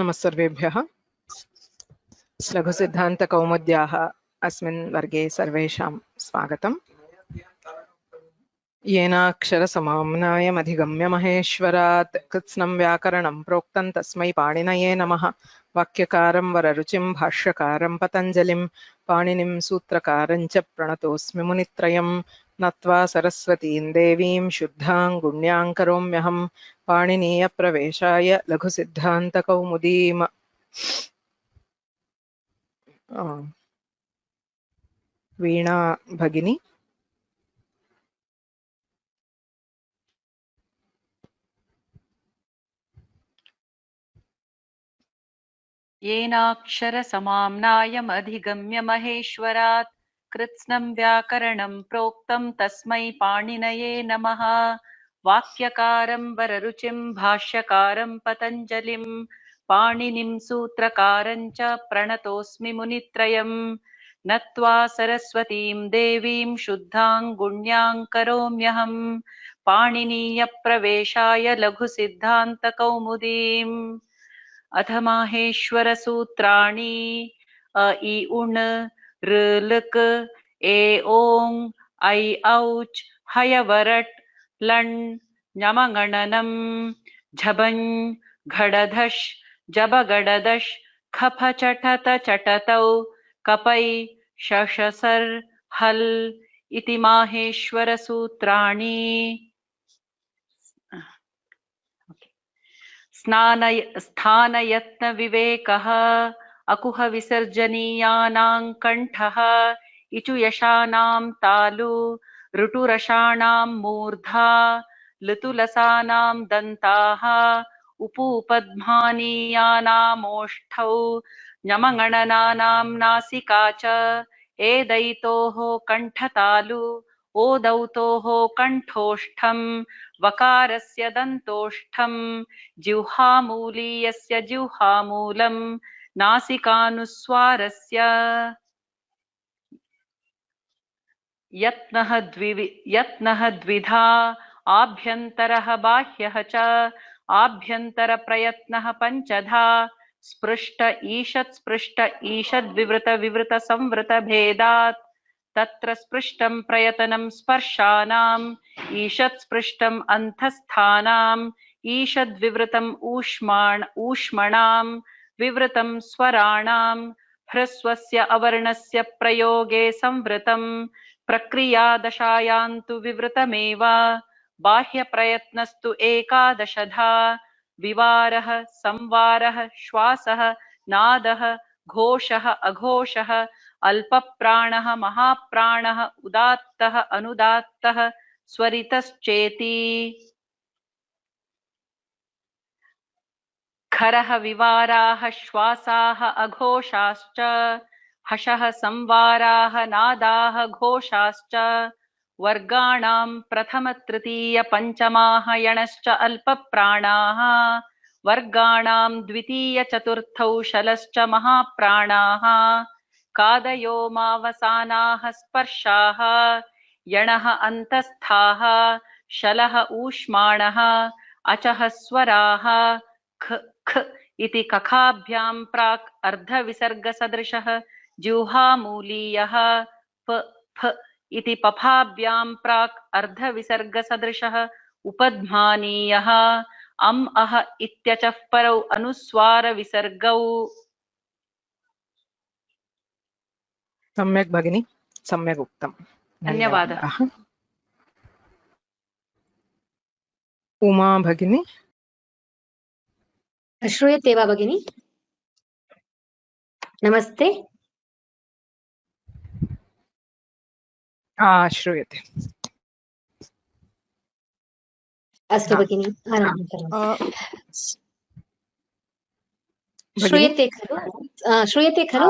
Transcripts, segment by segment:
नमस्सर्वेभ्यः। लघुसिद्धान्तकौमुद्याः अस्मिन् वर्गे सर्वेषां स्वागतम्। येनाक्षरसमाम्नायमधिगम्य महेश्वरात् कृत्स्नं व्याकरणं प्रोक्तं तस्मै पाणिनये नमः। वाक्यकारं वररुचिं भाष्यकारं पतञ्जलिं पाणिनिं सूत्रकारं च प्रणतोऽस्मि मुनित्रयं। नत्वा सरस्वतीं देवीं शुद्धां गुण्यां करोम्यहं पाणिनीयप्रवेशाय लघुसिद्धान्तकौमुदीम्। वीणा भगिनी। येनाक्षरसमाम्नायमधिगम्य महेश्वरात् कृत्स्नं व्याकरणं प्रोक्तं तस्मै पाणिनये नमः। वाक्यकारं वररुचिं भाष्यकारं पतञ्जलिं पाणिनिं सूत्रकारं च प्रणतोऽस्मि मुनित्रयम्। नत्वा सरस्वतीं देवीं शुद्धां गुण्यां करोम्यहं पाणिनीयप्रवेशाय लघुसिद्धान्तकौमुदीम्। अथ माहेश्वर सूत्राणि अ इ उण ऋ लृक् ए ओं ऐ औच् हयवरट् लण् ञमगणनं झबञ् घडधश् जबगडदश् खफ चठत चटतौ कपै शशसर् हल् इति माहेश्वर सूत्राणि। स्थानयत्न विवेकः अकुह विसर्जनीयानां कण्ठः इचु यशानां तालु ऋटुरषाणां मूर्धा लृतुलसानां दन्ताः उपूपद्मानीयानामोष्ठौ ञमगणनानां नासिका च एदैतोः कण्ठतालु ओदौतोः कण्ठोष्ठं वकारस्य दन्तोष्ठं जिह्वामूलीयस्य जिह्वामूलं नासिकानुस्वारस्य यत्नः द्विधा आभ्यन्तरः बाह्यः च आभ्यन्तरप्रयत्नः पञ्चधा स्पृष्ट ईषद्विवृत विवृत संवृत भेदात् तत्र स्पृष्टं प्रयतनं स्पर्शानाम् ईषत् स्पृष्टम् अन्तःस्थानाम् ईषद्विवृतम् ऊष्मणां विवृतं स्वराणां ह्रस्वस्य अवर्णस्य प्रयोगे संवृतं प्रक्रियादशायान्तु विवृतमेव बाह्यप्रयत्नस्तु एकादशधा विवारः संवारः श्वासः नादः घोषः अघोषः अल्पप्राणः महाप्राणः उदात्तः अनुदात्तः स्वरितश्चेति। खरः विवाराः श्वासाः अघोषाश्च हषः संवाराः नादाः घोषाश्च वर्गाणां प्रथम तृतीय पञ्चमाः यणश्च अल्पप्राणाः वर्गाणां द्वितीय चतुर्थौ शलश्च महाप्राणाः कादयो मावसानाः स्पर्शाः यणः अन्तस्थाः शलः ऊष्माणः अचः स्वराः ख ख इति कखाभ्यां प्राक् अर्धविसर्गसदृशः जिह्वामूलीयः प फ इति पफाभ्यां प्राक् अर्धविसर्गसदृशः उपध्मानीयः अम् अह इत्यचः परौ अनुस्वारविसर्गौ। सम्यक् भगिनी, सम्यक् उक्तम्। धन्यवादः। उमा भगिनी। श्रूयते वा भगिनी? नमस्ते। श्रूयते। अस्तु भगिनी, आरम्भं करोमि। श्रूयते खलु?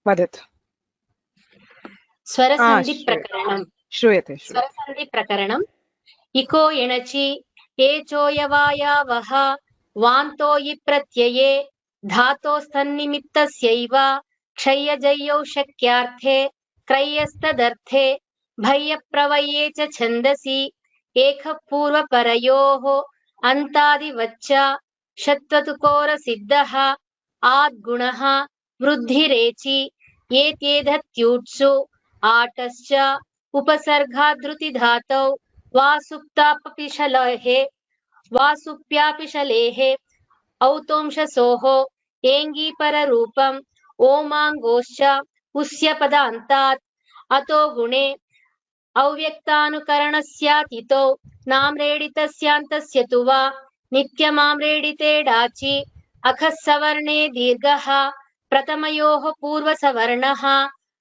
वदतु। स्वरसन्धिप्रकरणं। श्रूयते। स्वरसन्धिप्रकरणम्। इको एणचि एचोयवायावः वान्तो इ प्रत्यये धातोस्तन्निमित्तस्यैव क्षय्यजय्यौ शक्यार्थे क्रय्यस्तदर्थे भय्यप्रवये च छन्दसि एकः पूर्वपरयोः अन्तादिवच्च षत्वतुकोरसिद्धः आद्गुणः वृद्धिरेचि एत्येतत्यूट्सु आटश्च उपसर्गाद्धृतिधातौ वासुप्यापिशलेः औतोंशसोः एङ्गीपररूपम् ओमाङ्गोश्च उस्यपदान्तात् अतो गुणे अव्यक्तानुकरणस्यातितो नाम्रेडितस्यान्तस्य तु वा नित्यमाम्रेडिते डाचि अखः सवर्णे दीर्घः प्रथमयोः पूर्वसवर्णः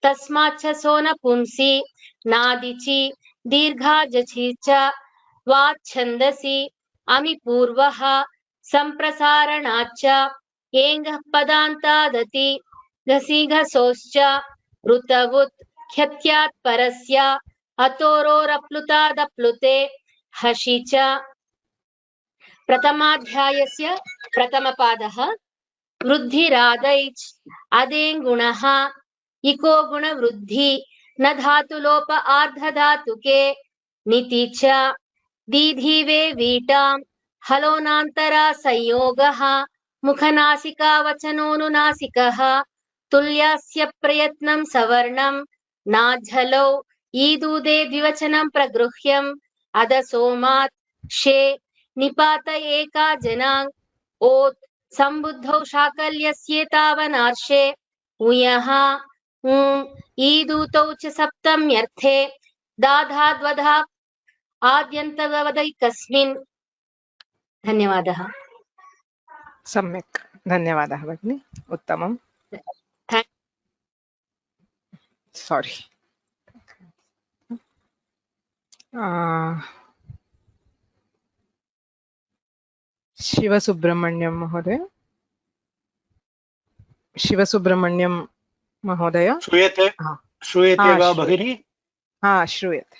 तस्माच्च सो न पुंसि नादिचि दीर्घाजचि च वाच्छन्दसि अमि पूर्वः सम्प्रसारणाच्च एङ्गः पदान्तादति घसिघसोश्च ऋतवुत् ख्यत्यात् परस्य अतोरोरप्लुतादप्लुते हसि च। प्रथमाध्यायस्य प्रथमपादः वृद्धिरादैच् अदेङ्गुणः इको गुणवृद्धि न धातुलोप आर्धधातुके निति च दीधीवे वीटां हलोनान्तरा संयोगः मुखनासिका वचनोनुनासिकः तुल्यास्य प्रयत्नं सवर्णं नाझलौ ईदूदे द्विवचनं प्रगृह्यम् अदसोमात् शे निपात एका जनाङ् ओत् सम्बुद्धौ शाकल्यस्येतावनार्षे उयः ईदूतौ च सप्तम्यर्थे दाधाद्वधा आद्यन्तवदैकस्मिन्। धन्यवादः। सम्यक्, धन्यवादः भगिनी, उत्तमम्। सारी, शिवसुब्रह्मण्यं महोदय, शिवसुब्रह्मण्यं महोदय श्रूयते? श्रूयते वा भगिनी? श्रूयते।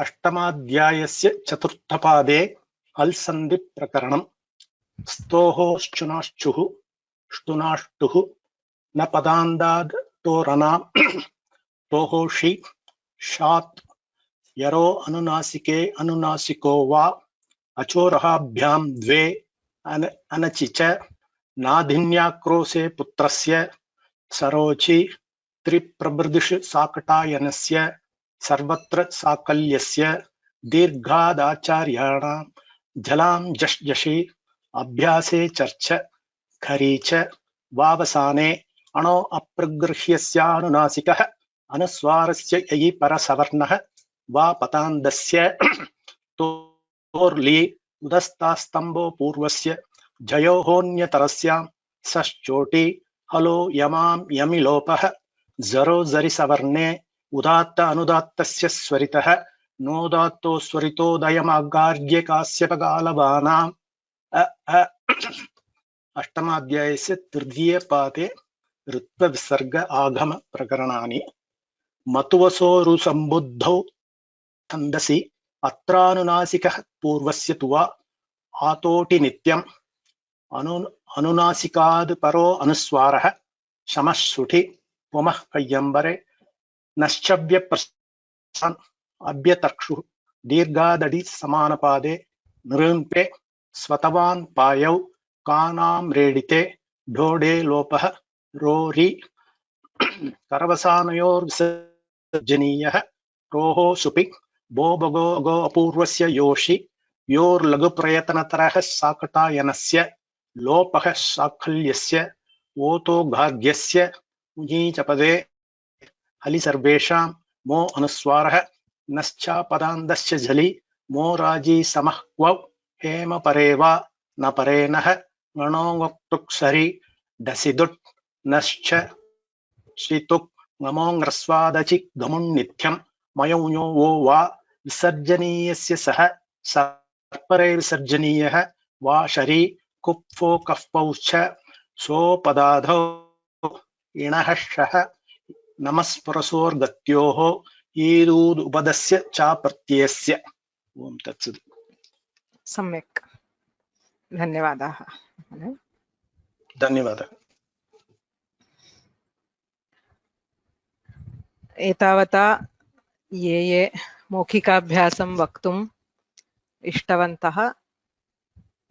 अष्टमाध्यायस्य चतुर्थपादे अल्सन्धि प्रकरणम् स्तोः ष्टुनाष्टुः न पदान्ताद् तोरना तोहोषि शात् यरो अनुनासिके अनुनासिको वा अचोरहाभ्यां द्वे अनचि च नाधिन्याक्रोशे पुत्रस्य सरोचि त्रिप्रभृदिषु साकटायनस्य सर्वत्र साकल्यस्य दीर्घादाचार्याणां जलां जषि अभ्यासे चर्च खरी च वावसाने अणो अप्रगृह्यस्यानुनासिकः अनुस्वारस्य ययि परसवर्णः वा पतान्दस्य तोर्लि उदस्तास्तम्भो पूर्वस्य जयोहोन्यतरस्यां सश्चोटि हलो यमां यमिलोपः जरो जरिसवर्णे उदात्त अनुदात्तस्य स्वरितः नोदात्तो स्वरितोदयमागार्ग्यकास्यपगालवानाम् अष्टमाध्यायस्य तृतीयपादे ऋत्वविसर्ग आगम प्रकरणानि मतुवसोरुसम्बुद्धौ छन्दसि अत्रानुनासिकः पूर्वस्य तु वा आतोटि नित्यम् अनुनासिकाद् परो अनुस्वारः शमः सुठि पुमः कय्यम्बरे नश्चव्यप्रस्थान् अभ्यतक्षुः दीर्घादडि समानपादे नृम्पे स्वतवान् पायौ कानां रेडिते ढोडे लोपः रोरि करवसानयोर्विसर्जनीयः रोहो सुपि बो बगो गो अपूर्वस्य योषि योर्लघुप्रयतनतरः साकटायनस्य लोपः साखल्यस्य ओतो गार्ग्यस्य उञीचपदे हलि सर्वेषां मो अनुस्वारः नश्चापदान्दस्य झलि मो राजी समः क्वौ हेम परे वा न परेनः गणोक्तुक्सरि डसिदुट् नश्च श्रितुक् गमोङ्ग्रस्वादचि गमुन्नित्यं मयौञो वो वा विसर्जनीयस्य सह सर्परे विसर्जनीयः वा शरी कुप्फो कफ्पौश्च सोपदाधौ इणः शः नमस्परसोर्गत्योः ईदूदुपदस्य चाप्रत्ययस्य। ओम तत्सत्। सम्यक्, धन्यवादाः। धन्यवादः। एतावता ये मौखिकाभ्यासं वक्तुम् इष्टवन्तः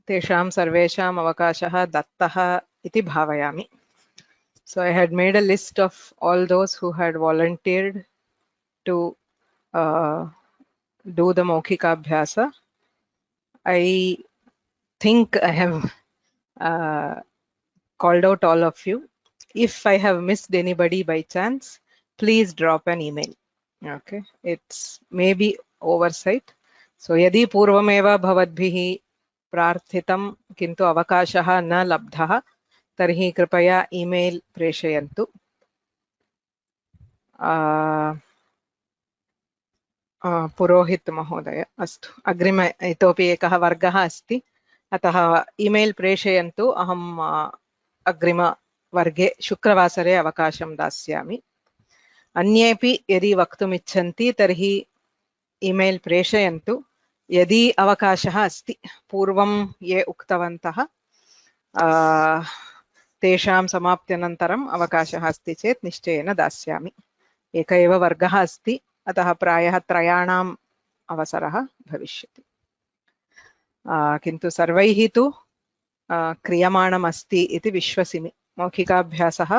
तेषां सर्वेषाम् अवकाशः दत्तः इति भावयामि. So I had made a list of all those who had volunteered to do the Maukhika Abhyasa. I think I have called out all of you. If I have missed anybody by chance, please drop an email. Okay, it's maybe oversight. So यदि पूर्वमेव भवद्भिः प्रार्थितं किन्तु अवकाशः न लब्धः तर्हि कृपया email प्रेषयन्तु. पुरोहित महोदय, अस्तु, अग्रिम इतोपि एकः वर्गः अस्ति, अतः ईमेल प्रेषयन्तु. अहम् अग्रिमवर्गे शुक्रवासरे अवकाशं दास्यामि. अन्येपि यदि वक्तुम् इच्छन्ति तर्हि ईमेल प्रेषयन्तु. यदि अवकाशः अस्ति, पूर्वं ये उक्तवन्तः तेषां समाप्त्यनन्तरम् अवकाशः अस्ति चेत् निश्चयेन दास्यामि. एक एव वर्गः अस्ति, अतः प्रायः त्रयाणाम् अवसरः भविष्यति. किन्तु सर्वैः तु क्रियमाणम् अस्ति इति विश्वसिमि. मौखिकाभ्यासः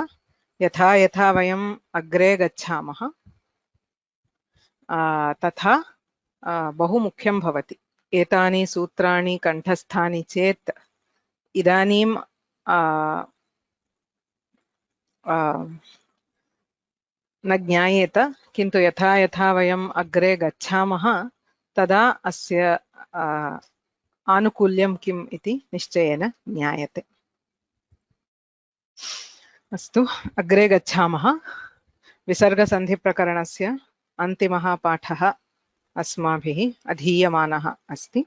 यथा यथा वयम् अग्रे गच्छामः तथा बहु मुख्यं भवति. एतानि सूत्राणि कण्ठस्थानि चेत् इदानीं न ज्ञायेत, किन्तु यथा यथा वयम् अग्रे गच्छामः तदा अस्य आनुकूल्यं किम् इति निश्चयेन ज्ञायते. अस्तु, अग्रे गच्छामः. विसर्गसन्धिप्रकरणस्य अन्तिमः पाठः अस्माभिः अधीयमानः अस्ति.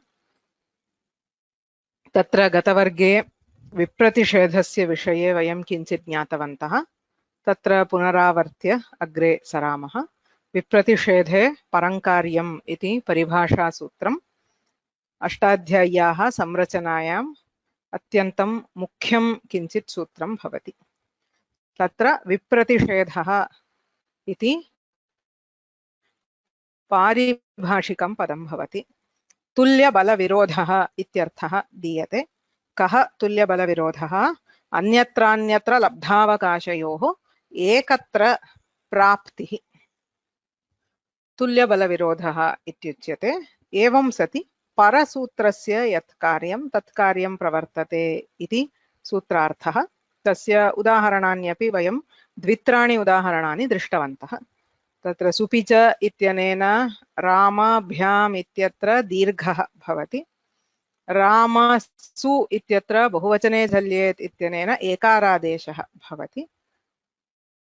तत्र गतवर्गे विप्रतिषेधस्य विषये वयं किञ्चित् ज्ञातवन्तः. तत्र पुनरावर्त्य अग्रे सरामः. विप्रतिषेधे परङ्कार्यम् इति परिभाषासूत्रम् अष्टाध्याय्याः संरचनायाम् अत्यन्तं मुख्यं किञ्चित् सूत्रं भवति. तत्र विप्रतिषेधः इति पारिभाषिकं पदं भवति. तुल्यबलविरोधः इत्यर्थः दीयते. कः तुल्यबलविरोधः? अन्यत्रान्यत्र लब्धावकाशयोः एकत्र प्राप्तिः तुल्यबलविरोधः इत्युच्यते. एवं सति परसूत्रस्य यत् कार्यं तत् कार्यं प्रवर्तते इति सूत्रार्थः. तस्य उदाहरणान्यपि वयं द्वित्राणि उदाहरणानि दृष्टवन्तः. तत्र सुपिच इत्यनेन रामाभ्याम् इत्यत्र दीर्घः भवति. रामसु इत्यत्र बहुवचने झल्येत् इत्यनेन एकारादेशः भवति.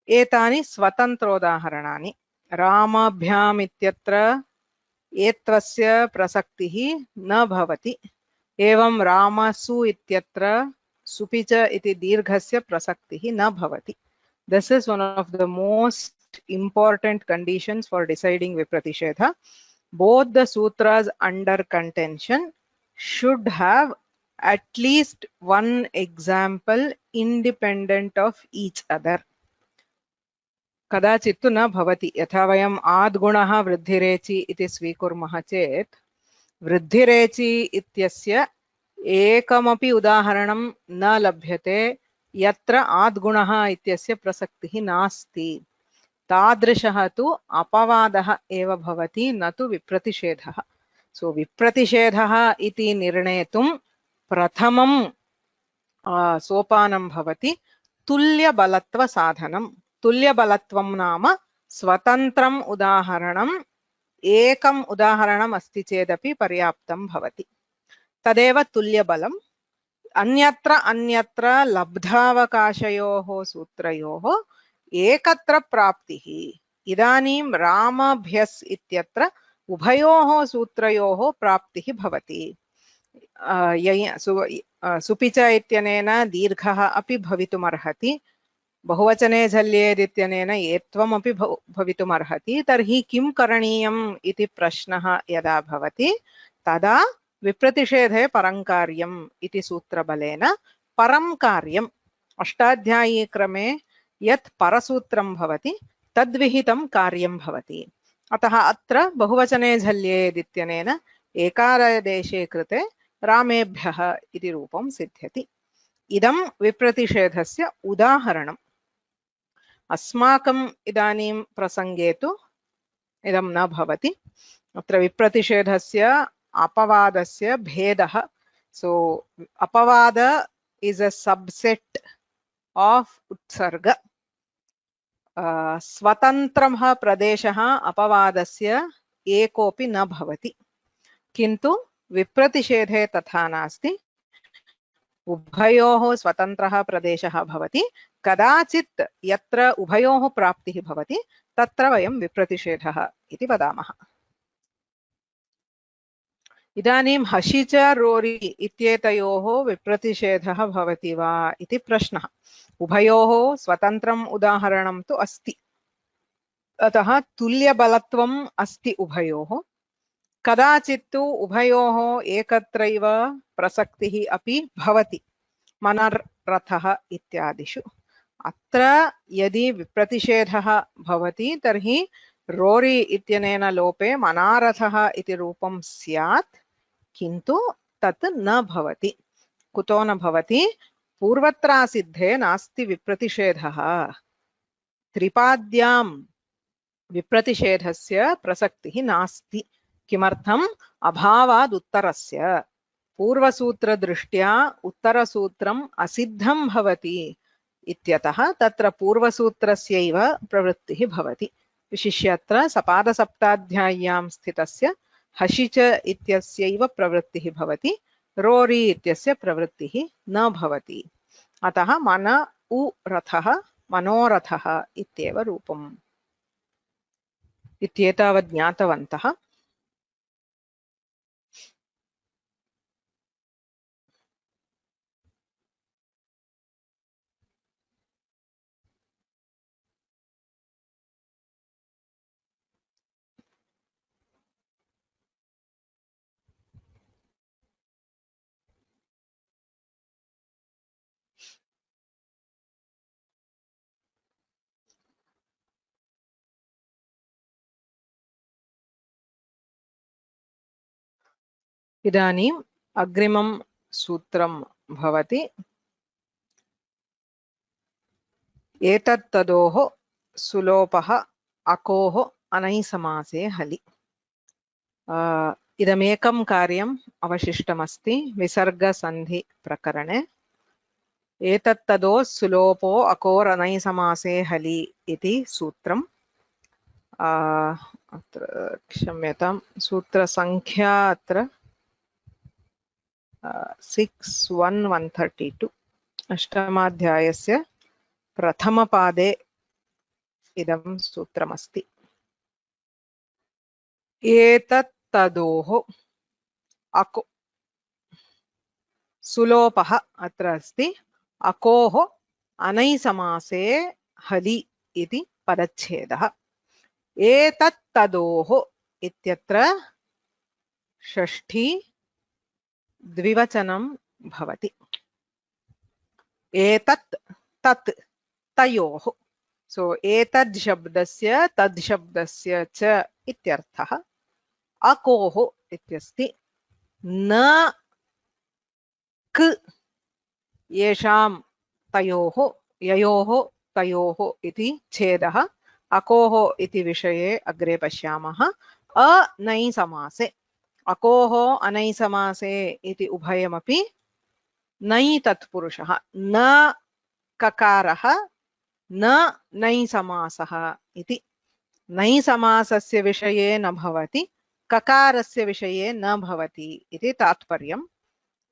एतानि स्वतन्त्रोदाहरणानि. रामाभ्याम् इत्यत्र एत्वस्य प्रसक्तिः न भवति. एवं रामसु इत्यत्र सुपिच इति दीर्घस्य प्रसक्तिः न भवति. This is one of the most important conditions for deciding vipratishetha. Both the sutras under contention should have at least one example independent of each other. कदाचित् न भवति. यथा वयम् आद्गुणः वृद्धिरेचि इति स्वीकुर्मः चेत् वृद्धिरेचि इत्यस्य एकमपि उदाहरणं न लभ्यते यत्र आद्गुणः इत्यस्य प्रसक्तिः नास्ति. तादृशः तु अपवादः एव भवति, न तु विप्रतिषेधः. सो विप्रतिषेधः इति निर्णेतुं प्रथमं सोपानं भवति तुल्यबलत्वसाधनं. तुल्यबलत्वं नाम स्वतन्त्रम् उदाहरणम् एकम् उदाहरणम् अस्ति चेदपि पर्याप्तं भवति. तदेव तुल्यबलम्. अन्यत्र अन्यत्र लब्धावकाशयोः सूत्रयोः एकत्र प्राप्तिः. इदानीं रामभ्यस् इत्यत्र उभयोः सूत्रयोः प्राप्तिः भवति. सुपिच इत्यनेन दीर्घः अपि भवितुमर्हति. बहुवचने झल्येत् इत्यनेन एत्वमपि भवितुमर्हति. तर्हि किं करणीयम् इति प्रश्नः यदा भवति तदा विप्रतिषेधे परङ्कार्यम् इति सूत्रबलेन परं कार्यम् अष्टाध्यायीक्रमे यत् परसूत्रं भवति तद्विहितं कार्यं भवति. अतः अत्र बहुवचने झल्येत् इत्यनेन एकारादेशे कृते रामेभ्यः इति रूपं सिद्ध्यति। इदं विप्रतिषेधस्य उदाहरणम्। अस्माकम् इदानीं प्रसङ्गे तु इदं न भवति। अत्र विप्रतिषेधस्य अपवादस्य भेदः। सो अपवाद इस् अ सबसेट ऑफ उत्सर्ग। स्वतन्त्रः प्रदेशः अपवादस्य एकोऽपि न भवति, किन्तु विप्रतिषेधे तथा नास्ति। उभयोः स्वतन्त्रः प्रदेशः भवति। कदाचित् यत्र उभयोः प्राप्तिः भवति तत्र वयं विप्रतिषेधः इति वदामः। इदानीं हसि च रोरि इत्येतयोः विप्रतिषेधः भवति वा इति प्रश्नः। उभयोः स्वतन्त्रम् उदाहरणं तु अस्ति, अतः तुल्यबलत्वम् अस्ति उभयोः। कदाचित् तु उभयोः एकत्रैव प्रसक्तिः अपि भवति, मनरथः इत्यादिषु। अत्र यदि विप्रतिषेधः भवति तर्हि रोरि इत्यनेन लोपे मनारथः इति रूपं स्यात्, किन्तु तत् न भवति। कुतो न भवति? पूर्वत्रासिद्धे नास्ति विप्रतिषेधः। त्रिपाद्यां विप्रतिषेधस्य प्रसक्तिः नास्ति। किमर्थम्? अभावाद् उत्तरस्य। पूर्वसूत्रदृष्ट्या उत्तरसूत्रम् असिद्धं भवति इत्यतः तत्र पूर्वसूत्रस्यैव प्रवृत्तिः भवति। विशिष्य अत्र सपादसप्ताध्याय्यां स्थितस्य हसि च इत्यस्यैव प्रवृत्तिः भवति, रोरि इत्यस्य प्रवृत्तिः न भवति। अतः मन उ रथः मनोरथः इत्येव रूपम्। इत्येतावत् ज्ञातवन्तः। इदानीम् अग्रिमं सूत्रं भवति एतत्तदोः सुलोपः अकोः अनैसमासे हलि। इदमेकं कार्यम् अवशिष्टमस्ति विसर्गसन्धि प्रकरणे। एतत्तदो सुलोपो अकोरनैसमासे हलि इति सूत्रम्। अत्र क्षम्यतां, सूत्रसङ्ख्या अत्र 6.1.132 अष्टमाध्यायस्य प्रथमपादे इदं सूत्रमस्ति। एतत्तदोः अको सुलोपः अत्र अस्ति, अकोः अनैसमासे हलि इति पदच्छेदः। एतत्तदोः इत्यत्र षष्ठी द्विवचनं भवति। एतत् तत् तयोः। सो एतद् शब्दस्य तद् शब्दस्य च इत्यर्थः। अकोः इत्यस्ति न क येषां तयोः ययोः तयोः इति छेदः। अकोः इति विषये अग्रे पश्यामः। अनैसमासे अकोः अनैसमासे इति उभयमपि नै तत्पुरुषः, न ककारः न नैसमासः इति। नैसमासस्य विषये न भवति, ककारस्य विषये न भवति इति तात्पर्यम्।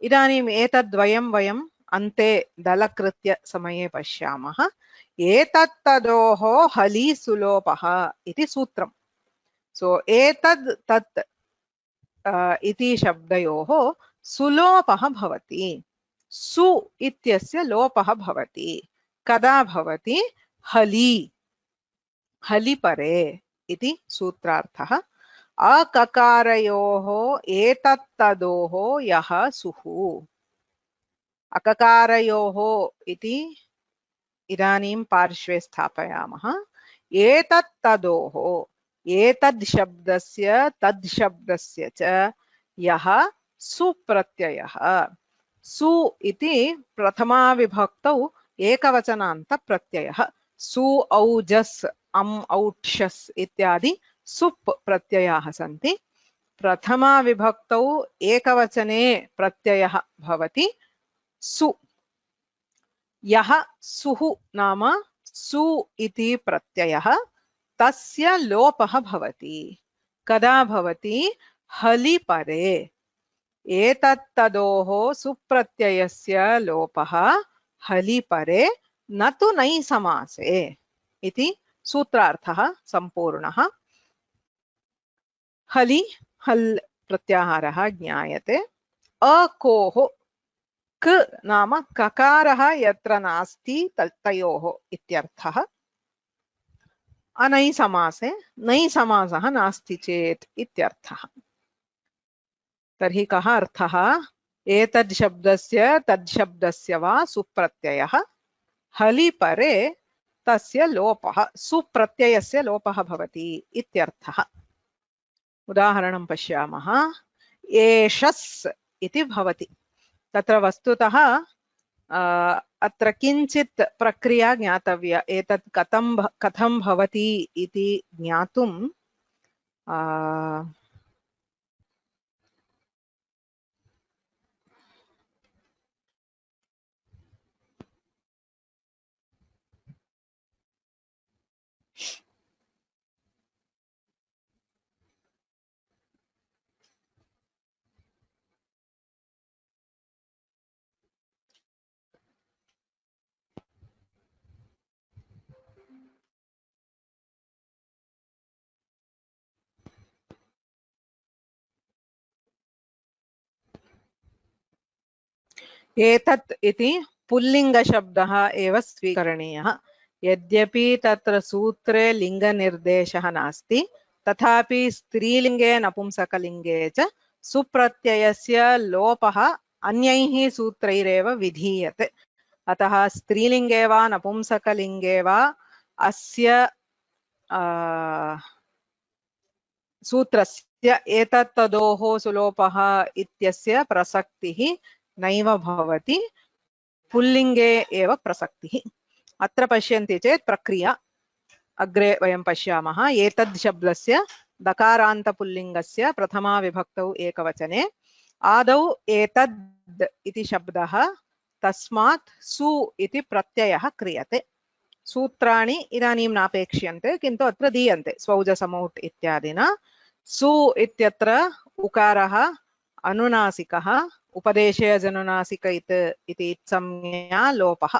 इदानीम् एतद्वयं वयम् अन्ते दलकृत्य समये पश्यामः। एतत्तदोः हलि सुलोपः इति सूत्रम्। सो एतद् तत् इति शब्दयोः सुलोपः भवति। सु इत्यस्य लोपः भवति। कदा भवति? हलि हलि परे इति सूत्रार्थः। अककारयोः एतत्तदोः यः सुः। अककारयोः इति इदानीं पार्श्वे स्थापयामः। एतत्तदोः एतद् शब्दस्य तद् शब्दस्य च यः सुप्रत्ययः सु इति प्रथमा विभक्तौ एकवचनान्त प्रत्ययः सु औजस् अम् औक्षस् इत्यादि सुप् प्रत्ययाः सन्ति प्रथमा विभक्तौ एकवचने प्रत्ययः भवति सु यः सुः नाम सु इति प्रत्ययः तस्य लोपः भवति कदा भवति हलि परे एतत्तदोः सुप्रत्ययस्य लोपः हलि परे न तु नै समासे इति सूत्रार्थः सम्पूर्णः हलि हल् प्रत्याहारः ज्ञायते अकोः क नाम ककारः यत्र नास्ति तयोः इत्यर्थः अनै समासे नै समासः नास्ति चेत् इत्यर्थः तर्हि कः अर्थः एतद् शब्दस्य तद् शब्दस्य वा सुप्रत्ययः हलि परे तस्य लोपः सुप्रत्ययस्य लोपः भवति इत्यर्थः उदाहरणं पश्यामः एषस् इति भवति तत्र वस्तुतः अत्र किञ्चित् प्रक्रिया ज्ञातव्या एतत् कथं भवति इति ज्ञातुं एतत् इति पुल्लिङ्गशब्दः एव स्वीकरणीयः यद्यपि तत्र सूत्रे लिङ्गनिर्देशः नास्ति तथापि स्त्रीलिङ्गे नपुंसकलिङ्गे च सुप्रत्ययस्य लोपः अन्यैः सूत्रैरेव विधीयते अतः स्त्रीलिङ्गे वा नपुंसकलिङ्गे वा अस्य सूत्रस्य एतत्तदोः सुलोपः इत्यस्य प्रसक्तिः नैव भवति पुल्लिङ्गे एव प्रसक्तिः अत्र पश्यन्ति चेत् प्रक्रिया अग्रे वयं पश्यामः एतद् शब्दस्य दकारान्तपुल्लिङ्गस्य प्रथमा विभक्तौ एकवचने आदौ एतद् इति शब्दः तस्मात् सु इति प्रत्ययः क्रियते सूत्राणि इदानीं नापेक्ष्यन्ते किन्तु अत्र दीयन्ते स्वौजसमौट् इत्यादिना सु इत्यत्र उकारः अनुनासिकः उपदेशयजनुनासिक इति संज्ञा लोपः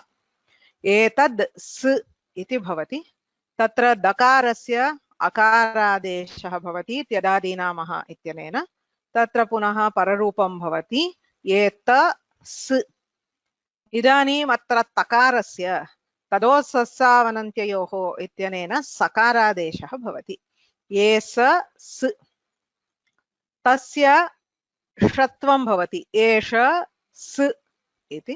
एतद् स् इति भवति तत्र दकारस्य अकारादेशः भवति त्यदादीनामः इत्यनेन तत्र पुनः पररूपं भवति एतस् इदानीम् अत्र तकारस्य तदोसस्सावनन्त्ययोः इत्यनेन सकारादेशः भवति एस तस्य षत्वं भवति एष स् इति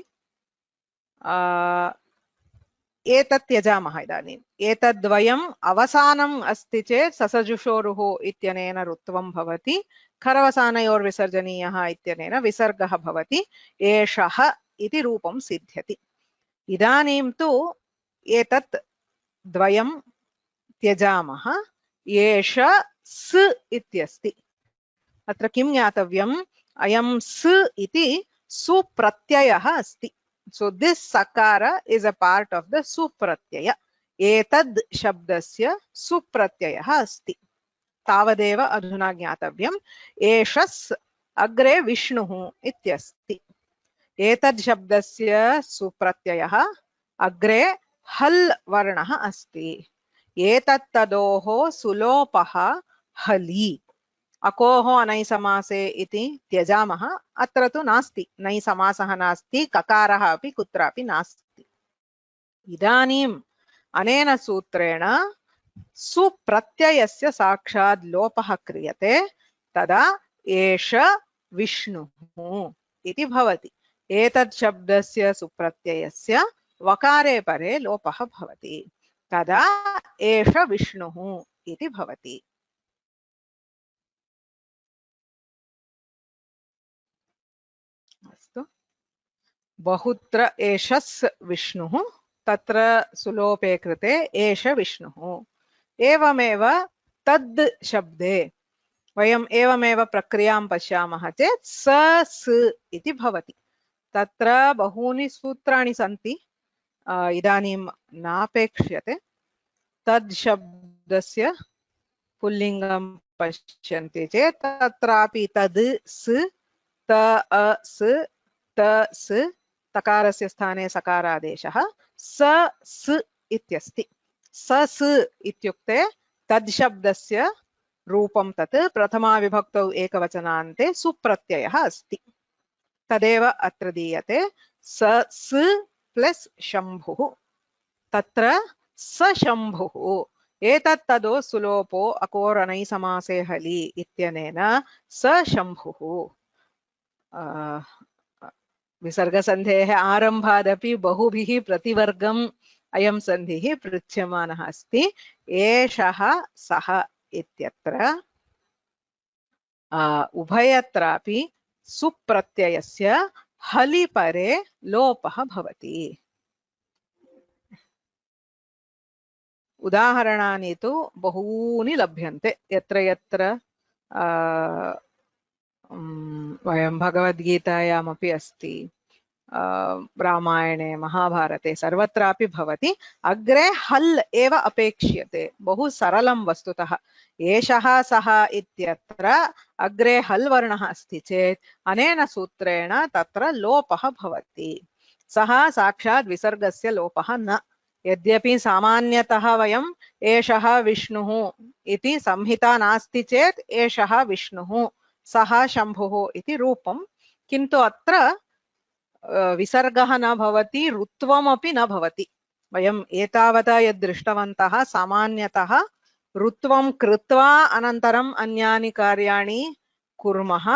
एतत् त्यजामः इदानीम् एतद्वयम् अवसानम् अस्ति चेत् ससजुषोरुः इत्यनेन रुत्वं भवति खरवसानयोर्विसर्जनीयः इत्यनेन विसर्गः भवति एषः इति रूपं सिद्ध्यति इदानीं तु एतत् द्वयं त्यजामः एष स् इत्यस्ति अत्र किं ज्ञातव्यम् अयं स् इति सुप्रत्ययः अस्ति so this sakara is a part of the supratyaya etad shabdasya supratyayah asti तावदेव अधुना ज्ञातव्यम् एषस् अग्रे विष्णुः इत्यस्ति एतद् शब्दस्य सुप्रत्ययः अग्रे हल् वर्णः अस्ति एतत्तदोः सुलोपः हलि अकोः अनै समासे इति त्यजामः अत्र तु नास्ति नै समासः नास्ति ककारः अपि कुत्रापि नास्ति इदानीम् अनेन सूत्रेण सुप्रत्ययस्य साक्षात् लोपः क्रियते तदा एष विष्णुः इति भवति एतत् शब्दस्य सुप्रत्ययस्य वकारे परे लोपः भवति तदा एष विष्णुः इति भवति बहुत्र एषस् विष्णुः, तत्र सुलोपे कृते एष विष्णुः। एवमेव तद् शब्दे वयम् एवमेव प्रक्रियां पश्यामः चेत् स स इति भवति। तत्र बहूनि सूत्राणि सन्ति, इदानीं नापेक्ष्यते। तद् शब्दस्य पुल्लिङ्गं पश्यन्ति चेत् तत्रापि तद् स त स त स तकारस्य स्थाने सकारादेशः स स इत्यस्ति। स स इत्युक्ते तद् शब्दस्य रूपं तत् प्रथमा विभक्तौ एकवचनान्ते सुप्रत्ययः अस्ति। तदेव अत्र दीयते स स प्लस् शम्भुः। तत्र स शम्भुः एतत् तदो सुलोपो अकोरनै समासे हलि इत्यनेन स शम्भुः। विसर्गसन्धेः आरम्भादपि बहुभिः प्रतिवर्गम् अयं सन्धिः पृच्छ्यमानः अस्ति। एषः सः इत्यत्र उभयत्रापि सुप्रत्ययस्य हलि परे लोपः भवति। उदाहरणानि तु बहूनि लभ्यन्ते। यत्र यत्र वयं भगवद्गीतायामपि अस्ति, रामायणे महाभारते सर्वत्रापि भवति। अग्रे हल् एव अपेक्ष्यते। बहु सरलं वस्तुतः। एषः सः इत्यत्र अग्रे हल् वर्णः अस्ति चेत् अनेन सूत्रेण तत्र लोपः भवति। सः साक्षात् विसर्गस्य लोपः न। यद्यपि सामान्यतः वयम् एषः विष्णुः इति संहिता नास्ति चेत् एषः विष्णुः सः शम्भुः इति रूपं, किन्तु अत्र विसर्गः न भवति, ऋत्वमपि न भवति। वयम् एतावता यद् दृष्टवन्तः सामान्यतः ऋत्वं कृत्वा अनन्तरम् अन्यानि कार्याणि कुर्मः।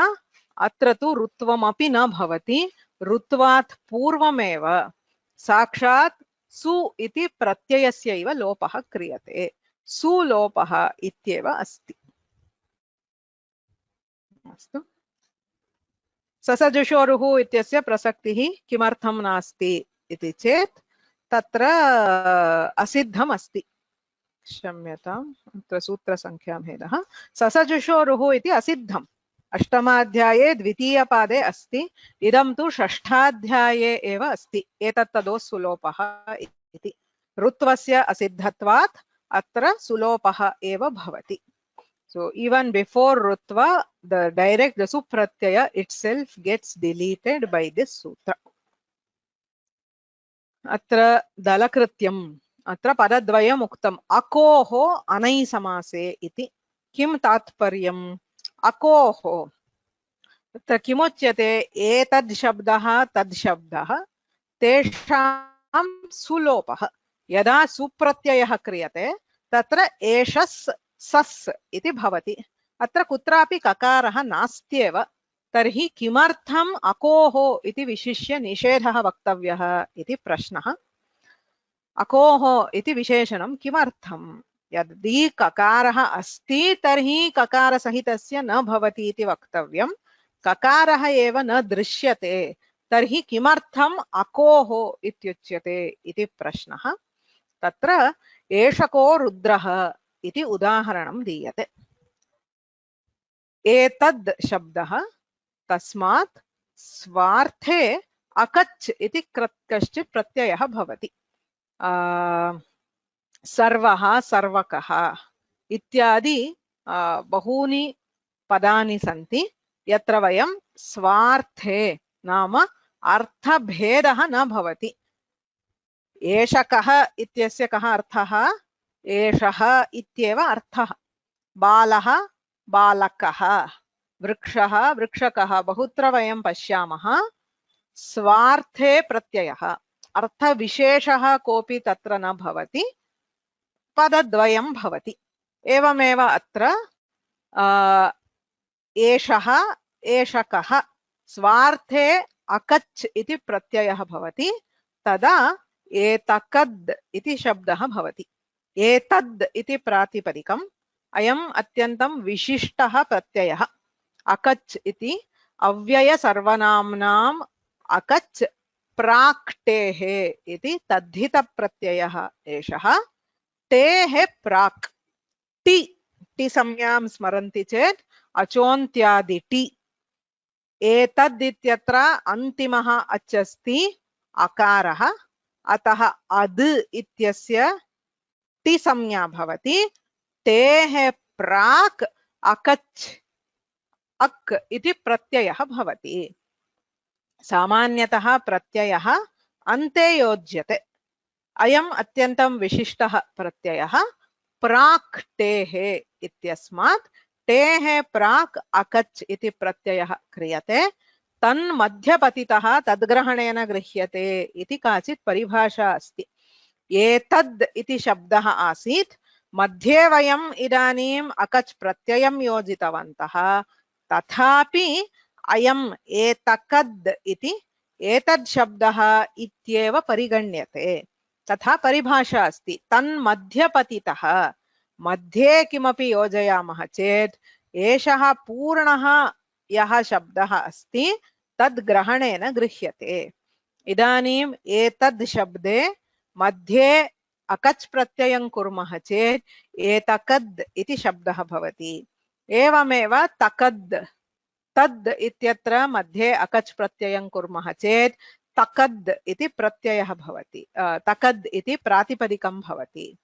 अत्र तु ऋत्वमपि न भवति। ऋत्वात् पूर्वमेव साक्षात् सु इति प्रत्ययस्यैव लोपः क्रियते। सुलोपः इत्येव अस्ति। अस्तु। ससजुषोरुः इत्यस्य प्रसक्तिः किमर्थं नास्ति इति चेत् तत्र असिद्धम् अस्ति। क्षम्यताम्, अत्र सूत्रसङ्ख्यां भेदः। ससजुषोरुः इति असिद्धम्। अष्टमाध्याये द्वितीयपादे अस्ति। इदं तु षष्ठाध्याये एव अस्ति। एतत् तदो सुलोपः इति। ऋत्वस्य असिद्धत्वात् अत्र सुलोपः एव भवति। So even before Rutva, the supratyaya itself gets deleted by this sutra. Atra dalakrityam, atra padadvayam uktam, akoho anai samase iti. Kim tatparyam? Akoho. Atra kimuchyate etad shabdaha tad shabdaha tesham sulopaha. Yada supratyayah kriyate tatra eshas सस् इति भवति। अत्र कुत्रापि ककारः नास्त्येव। तर्हि किमर्थम् अकोः इति विशिष्य निषेधः वक्तव्यः इति प्रश्नः। अकोः इति विशेषणं किमर्थम्? यदि ककारः अस्ति तर्हि ककारसहितस्य न भवति इति वक्तव्यं। ककारः एव न दृश्यते तर्हि किमर्थम् अकोः इत्युच्यते इति प्रश्नः। तत्र एषको रुद्रः इति उदाहरणं दीयते। एतद् शब्दः तस्मात् स्वार्थे अकच् इति कश्चित् प्रत्ययः भवति। सर्वः, सर्वकः इत्यादि बहूनि पदानि सन्ति यत्र वयं स्वार्थे नाम अर्थभेदः न भवति। एषकः इत्यस्य कः अर्थः? एषः इत्येव अर्थः। बालः, बालकः, वृक्षः, वृक्षकः, बहुत्र वयं पश्यामः स्वार्थे प्रत्ययः। अर्थविशेषः कोऽपि तत्र न भवति, पदद्वयं भवति। एवमेव अत्र एषः, एषकः स्वार्थे अकच् इति प्रत्ययः भवति, तदा एतकद् इति शब्दः भवति। एतद् इति प्रातिपदिकम्। अयम् अत्यन्तं विशिष्टः प्रत्ययः। अकच् इति अव्यय सर्वनाम्नाम् अकच् प्राक् टेः इति तद्धितप्रत्ययः एषः। टेः प्राक् टि टि संज्ञां स्मरन्ति चेत् अचोन्त्यादि टि। एतद् इत्यत्र अन्तिमः अच् अस्ति अकारः, अतः अद् इत्यस्य टि संज्ञा भवति। टेः प्राक् अकच् अक् इति प्रत्ययः भवति। सामान्यतः प्रत्ययः अन्ते योज्यते। अयम् अत्यन्तं विशिष्टः प्रत्ययः। प्राक् टेः इत्यस्मात् टेः प्राक् अकच् इति प्रत्ययः क्रियते। तन्मध्यपतितः तद्ग्रहणेन गृह्यते इति काचित् परिभाषा अस्ति। एतद् इति शब्दः आसीत्, मध्ये वयम् इदानीम् अकच् प्रत्ययं योजितवन्तः, तथापि अयम् एतकद् इति एतद् शब्दः इत्येव परिगण्यते। तथा परिभाषा अस्ति। तन्मध्यपतितः, मध्ये किमपि योजयामः चेत् एषः पूर्णः यः शब्दः अस्ति तद् ग्रहणेन गृह्यते। इदानीम् एतद् शब्दे मध्ये अकच् प्रत्ययं कुर्मः चेत् एतकद् इति शब्दः भवति। एवमेव तकद्, तद् इत्यत्र मध्ये अकच् प्रत्ययं कुर्मः चेत् तकद् इति प्रत्ययः भवति, तकद् इति प्रातिपदिकं भवति।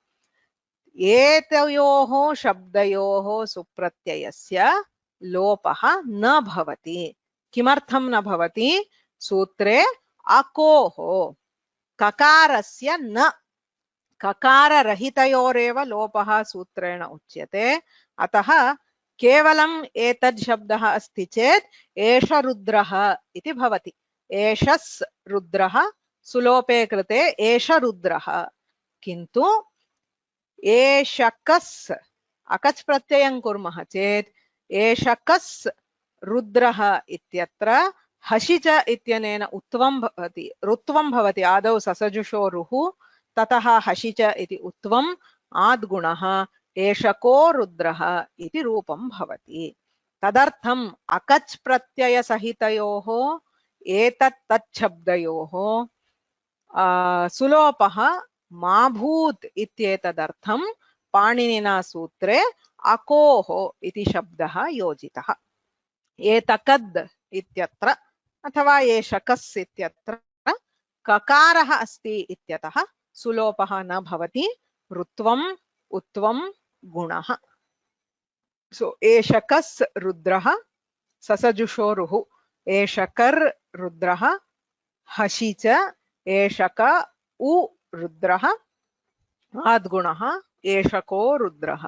एतयोः शब्दयोः सुप्रत्ययस्य लोपः न भवति। किमर्थं न भवति? सूत्रे अकोः ककारस्य न, ककाररहितयोरेव लोपः सूत्रेण उच्यते। अतः केवलम् एतद् शब्दः अस्ति चेत् एष रुद्रः इति भवति। एषस् रुद्रः, सुलोपे कृते एष रुद्रः। किन्तु एषकस् अकच् प्रत्ययं कुर्मः चेत् एषकस् रुद्रः इत्यत्र हसिच इत्यनेन उत्वं भवति, रुत्वं भवति। आदौ ससजुषो रुः, ततः हसिच इति उत्वम्, आद्गुणः एषको रुद्रः इति रूपं भवति। तदर्थम् अकच् प्रत्ययसहितयोः एतत् तच्छब्दयोः सुलोपः मा भूत् इत्येतदर्थं पाणिनिना सूत्रे अकोः इति शब्दः योजितः। एतकद् इत्यत्र अथवा एषकस् इत्यत्र ककारः अस्ति इत्यतः सुलोपः न भवति, रुत्वम् उत्वं गुणः। सो एषकस् रुद्रः, ससजुषो रुः, एषकर् रुद्रः, हसि च, एषक उ रुद्रः, आद्गुणः एषको रुद्रः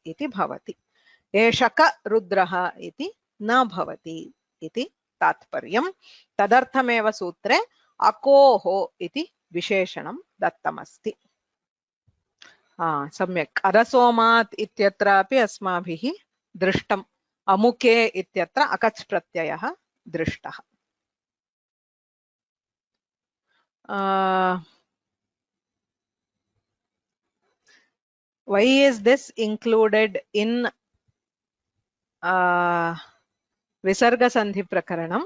इति भवति। एषक रुद्रः इति न भवति इति तात्पर्यम्। तदर्थमेव सूत्रे अकोः इति विशेषणं दत्तमस्ति। सम्यक्। अरसोमात् इत्यत्रापि अस्माभिः दृष्टम्। अमुके इत्यत्र अकच् प्रत्ययः दृष्टः। Why is this included in Visarga Sandhi Prakaranam?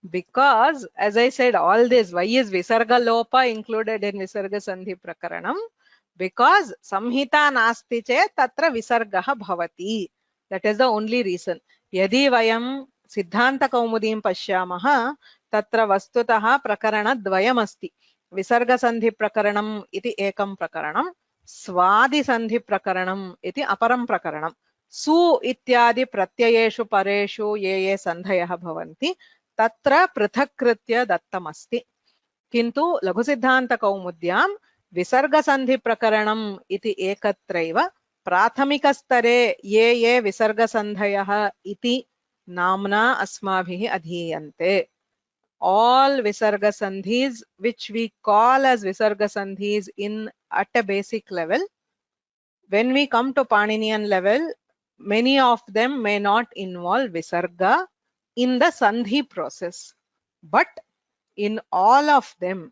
Because, as I said, all this, why is Visarga Lopa included in Visarga Sandhi Prakaranam? Because Samhita Nasti Chet Tatra Visargaha Bhavati. That is the only reason. Yadi Vayam Siddhanta Kaumudim Pashyamaha Tatra Vastutaha Prakarana Dvayam Asti. Visarga Sandhi Prakaranam iti ekam prakaranam. स्वादि संधि प्रकरणम इति अपरम प्रकरणम। सु इत्यादि प्रत्ययेषु परेषु ये संधयः भवन्ति तत्र पृथक्कृत्य दत्तमस्ति। किन्तु लघुसिद्धान्त कौमुद्यां विसर्ग संधि प्रकरणम इति एकत्रैव प्राथमिकस्तरे ये विसर्ग संधयः इति नाम्ना अस्माभिः अधीयन्ते। All Visarga Sandhis which we call as Visarga Sandhis at a basic level, when we come to Paninian level, many of them may not involve Visarga in the Sandhi process. But in all of them,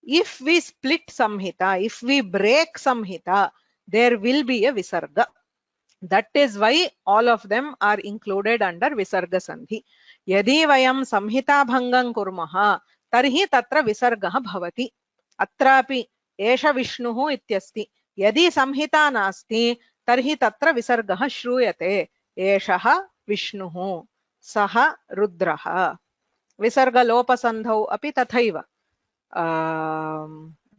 if we split Samhita, if we break Samhita, there will be a Visarga. That is why all of them are included under Visarga Sandhi. Yadi vayam samhita bhangam kurmaha, तर्हि तत्र विसर्गः भवति। अत्रापि एष विष्णुः इत्यस्ति, यदि संहिता नास्ति तर्हि तत्र विसर्गः श्रूयते। एषः विष्णुः, सः रुद्रः। विसर्गलोपसन्धौ अपि तथैव।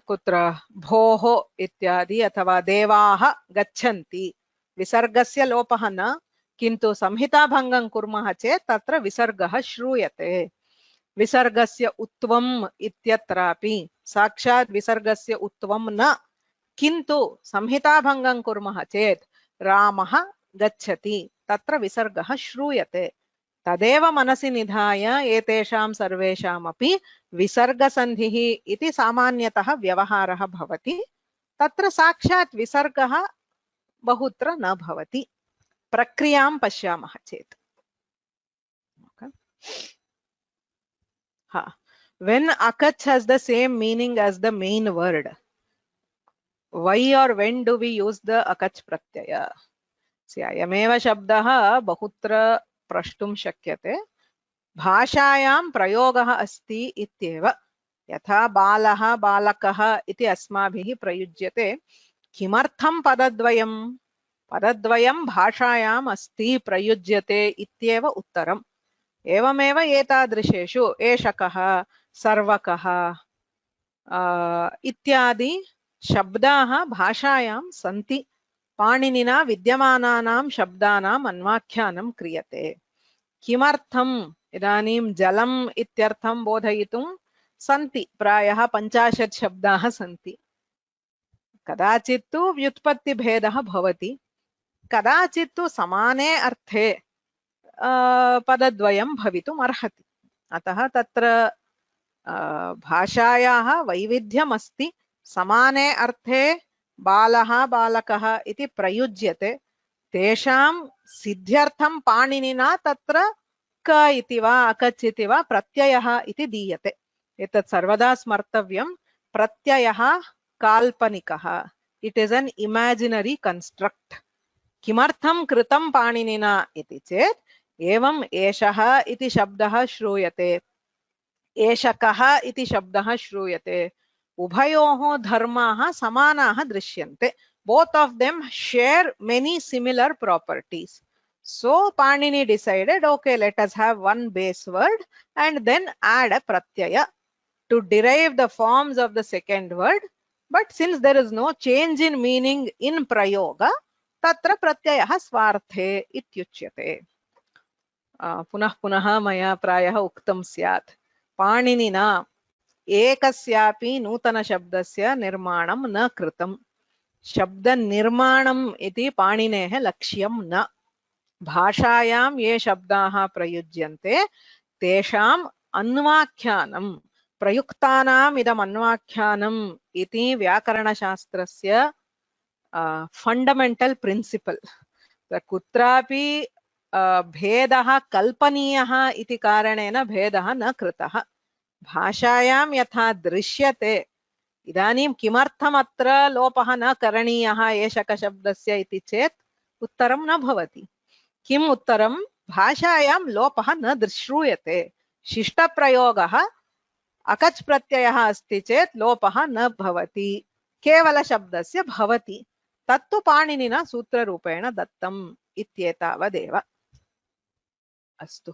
कुत्र भोः इत्यादि अथवा देवाः गच्छन्ति, विसर्गस्य लोपः न, किन्तु संहिताभङ्गं कुर्मः चेत् तत्र विसर्गः श्रूयते। विसर्गस्य उत्वम् इत्यत्रापि साक्षात् विसर्गस्य उत्वं न, किन्तु संहिताभङ्गं कुर्मः चेत् रामः गच्छति, तत्र विसर्गः श्रूयते। तदेव मनसि निधाय एतेषां सर्वेषामपि विसर्गसन्धिः इति सामान्यतः व्यवहारः भवति। तत्र साक्षात् विसर्गः बहुत्र न भवति, प्रक्रियां पश्यामः चेत्। When akach has the same meaning as the main word, why or when do we use the akach pratyaya? अयमेव शब्दः बहुत्र प्रष्टुं शक्यते। भाषायां प्रयोगः अस्ति इत्येव। यथा बालः बालकः इति अस्माभिः प्रयुज्यते, किमर्थं पदद्वयं? पदद्वयं भाषायाम् अस्ति, प्रयुज्यते इत्येव उत्तरम्। एवमेव एतादृशेषु एषकः, सर्वकः इत्यादि शब्दाः भाषायां सन्ति। पाणिनिना विद्यमानानां शब्दानाम् अन्वाख्यानं क्रियते। किमर्थम्? इदानीं जलम् इत्यर्थं बोधयितुं सन्ति प्रायः 50 शब्दाः सन्ति। कदाचित् तु व्युत्पत्तिभेदः भवति, कदाचित् तु समाने अर्थे पदद्वयं भवितुम् अर्हति। अतः तत्र भाषायाः वैविध्यम् अस्ति। समाने अर्थे बालः बालकः इति प्रयुज्यते, तेषां सिद्ध्यर्थं पाणिनिना तत्र क इति वा अकच् इति वा प्रत्ययः इति दीयते। एतत् सर्वदा स्मर्तव्यं। प्रत्ययः काल्पनिकः, इट् इस् एन् इमेजिनरी कन्स्ट्रक्ट्। किमर्थं कृतं पाणिनिना इति चेत् एवम् एषः इति शब्दः श्रूयते, एषकः इति शब्दः श्रूयते, उभयोः धर्माः समानाः दृश्यन्ते। Both of them share many similar properties. So Panini decided, okay, let us have one base word and then add a pratyaya to derive the forms of the second word. But since there is no change in meaning in prayoga, tatra pratyayah swarthe ityuchyate. पुनः पुनः मया प्रायः उक्तं स्यात्, पाणिनिना एकस्यापि नूतनशब्दस्य निर्माणं न कृतम्। शब्दनिर्माणम् इति पाणिनेः लक्ष्यं न। भाषायां ये शब्दाः प्रयुज्यन्ते तेषाम् अन्वाख्यानं, प्रयुक्तानाम् इदम् अन्वाख्यानम् इति व्याकरणशास्त्रस्य फण्डमेण्टल् प्रिन्सिपल्। कुत्रापि भेदः कल्पनीयः इति कारणेन भेदः न कृतः। भाषायां यथा दृश्यते, इदानीं किमर्थम् अत्र लोपः न करणीयः एषकशब्दस्य इति चेत् उत्तरं न भवति। किम् उत्तरं? भाषायां लोपः न श्रूयते। शिष्टप्रयोगः अकच् प्रत्ययः अस्ति चेत् लोपः न भवति, केवलशब्दस्य भवति। तत्तु पाणिनिना सूत्ररूपेण दत्तम् इत्येतावदेव। अस्तु,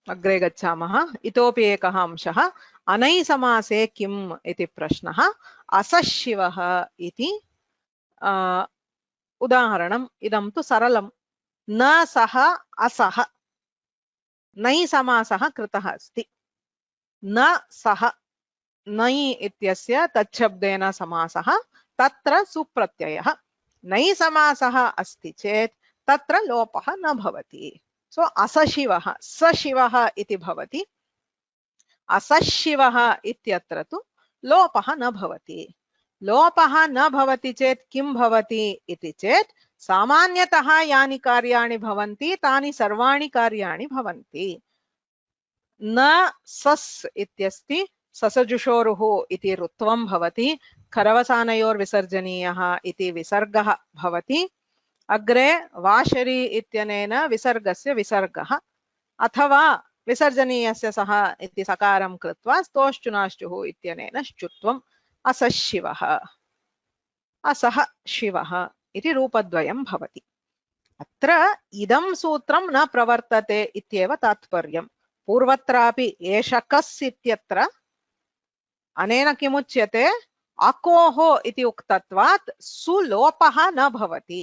अग्रे गच्छामः। इतोपि एकः अंशः, अनैसमासे किम् इति प्रश्नः। असशिवः इति उदाहरणम्। इदं तु सरलं। न सः असः, नै समासः कृतः अस्ति। न सः, नै इत्यस्य तच्छब्देन समासः, तत्र सुप्रत्ययः। नै समासः अस्ति चेत् तत्र लोपः न भवति। सो असशिवः, सशिवः इति भवति। असशिवः इत्यत्र तु लोपः न भवति। लोपः न भवति चेत् किं भवति इति चेत् सामान्यतः यानि कार्याणि भवन्ति तानि सर्वाणि कार्याणि भवन्ति। न सस् इत्यस्ति, ससजुषोरुः इति ऋत्वं भवति। खरवसानयोर्विसर्जनीयः इति विसर्गः भवति। अग्रे वाशरी इत्यनेन विसर्गस्य विसर्गः अथवा विसर्जनीयस्य सः इति सकारं कृत्वा स्तोश्चुनाश्चुः इत्यनेन श्चुत्वम् असः शिवः असः शिवः इति रूपद्वयं भवति। अत्र इदं सूत्रं न प्रवर्तते इत्येव तात्पर्यम्। पूर्वत्रापि एष कस् इत्यत्र अनेन किमुच्यते अकोः इति उक्तत्वात् सुलोपः न भवति।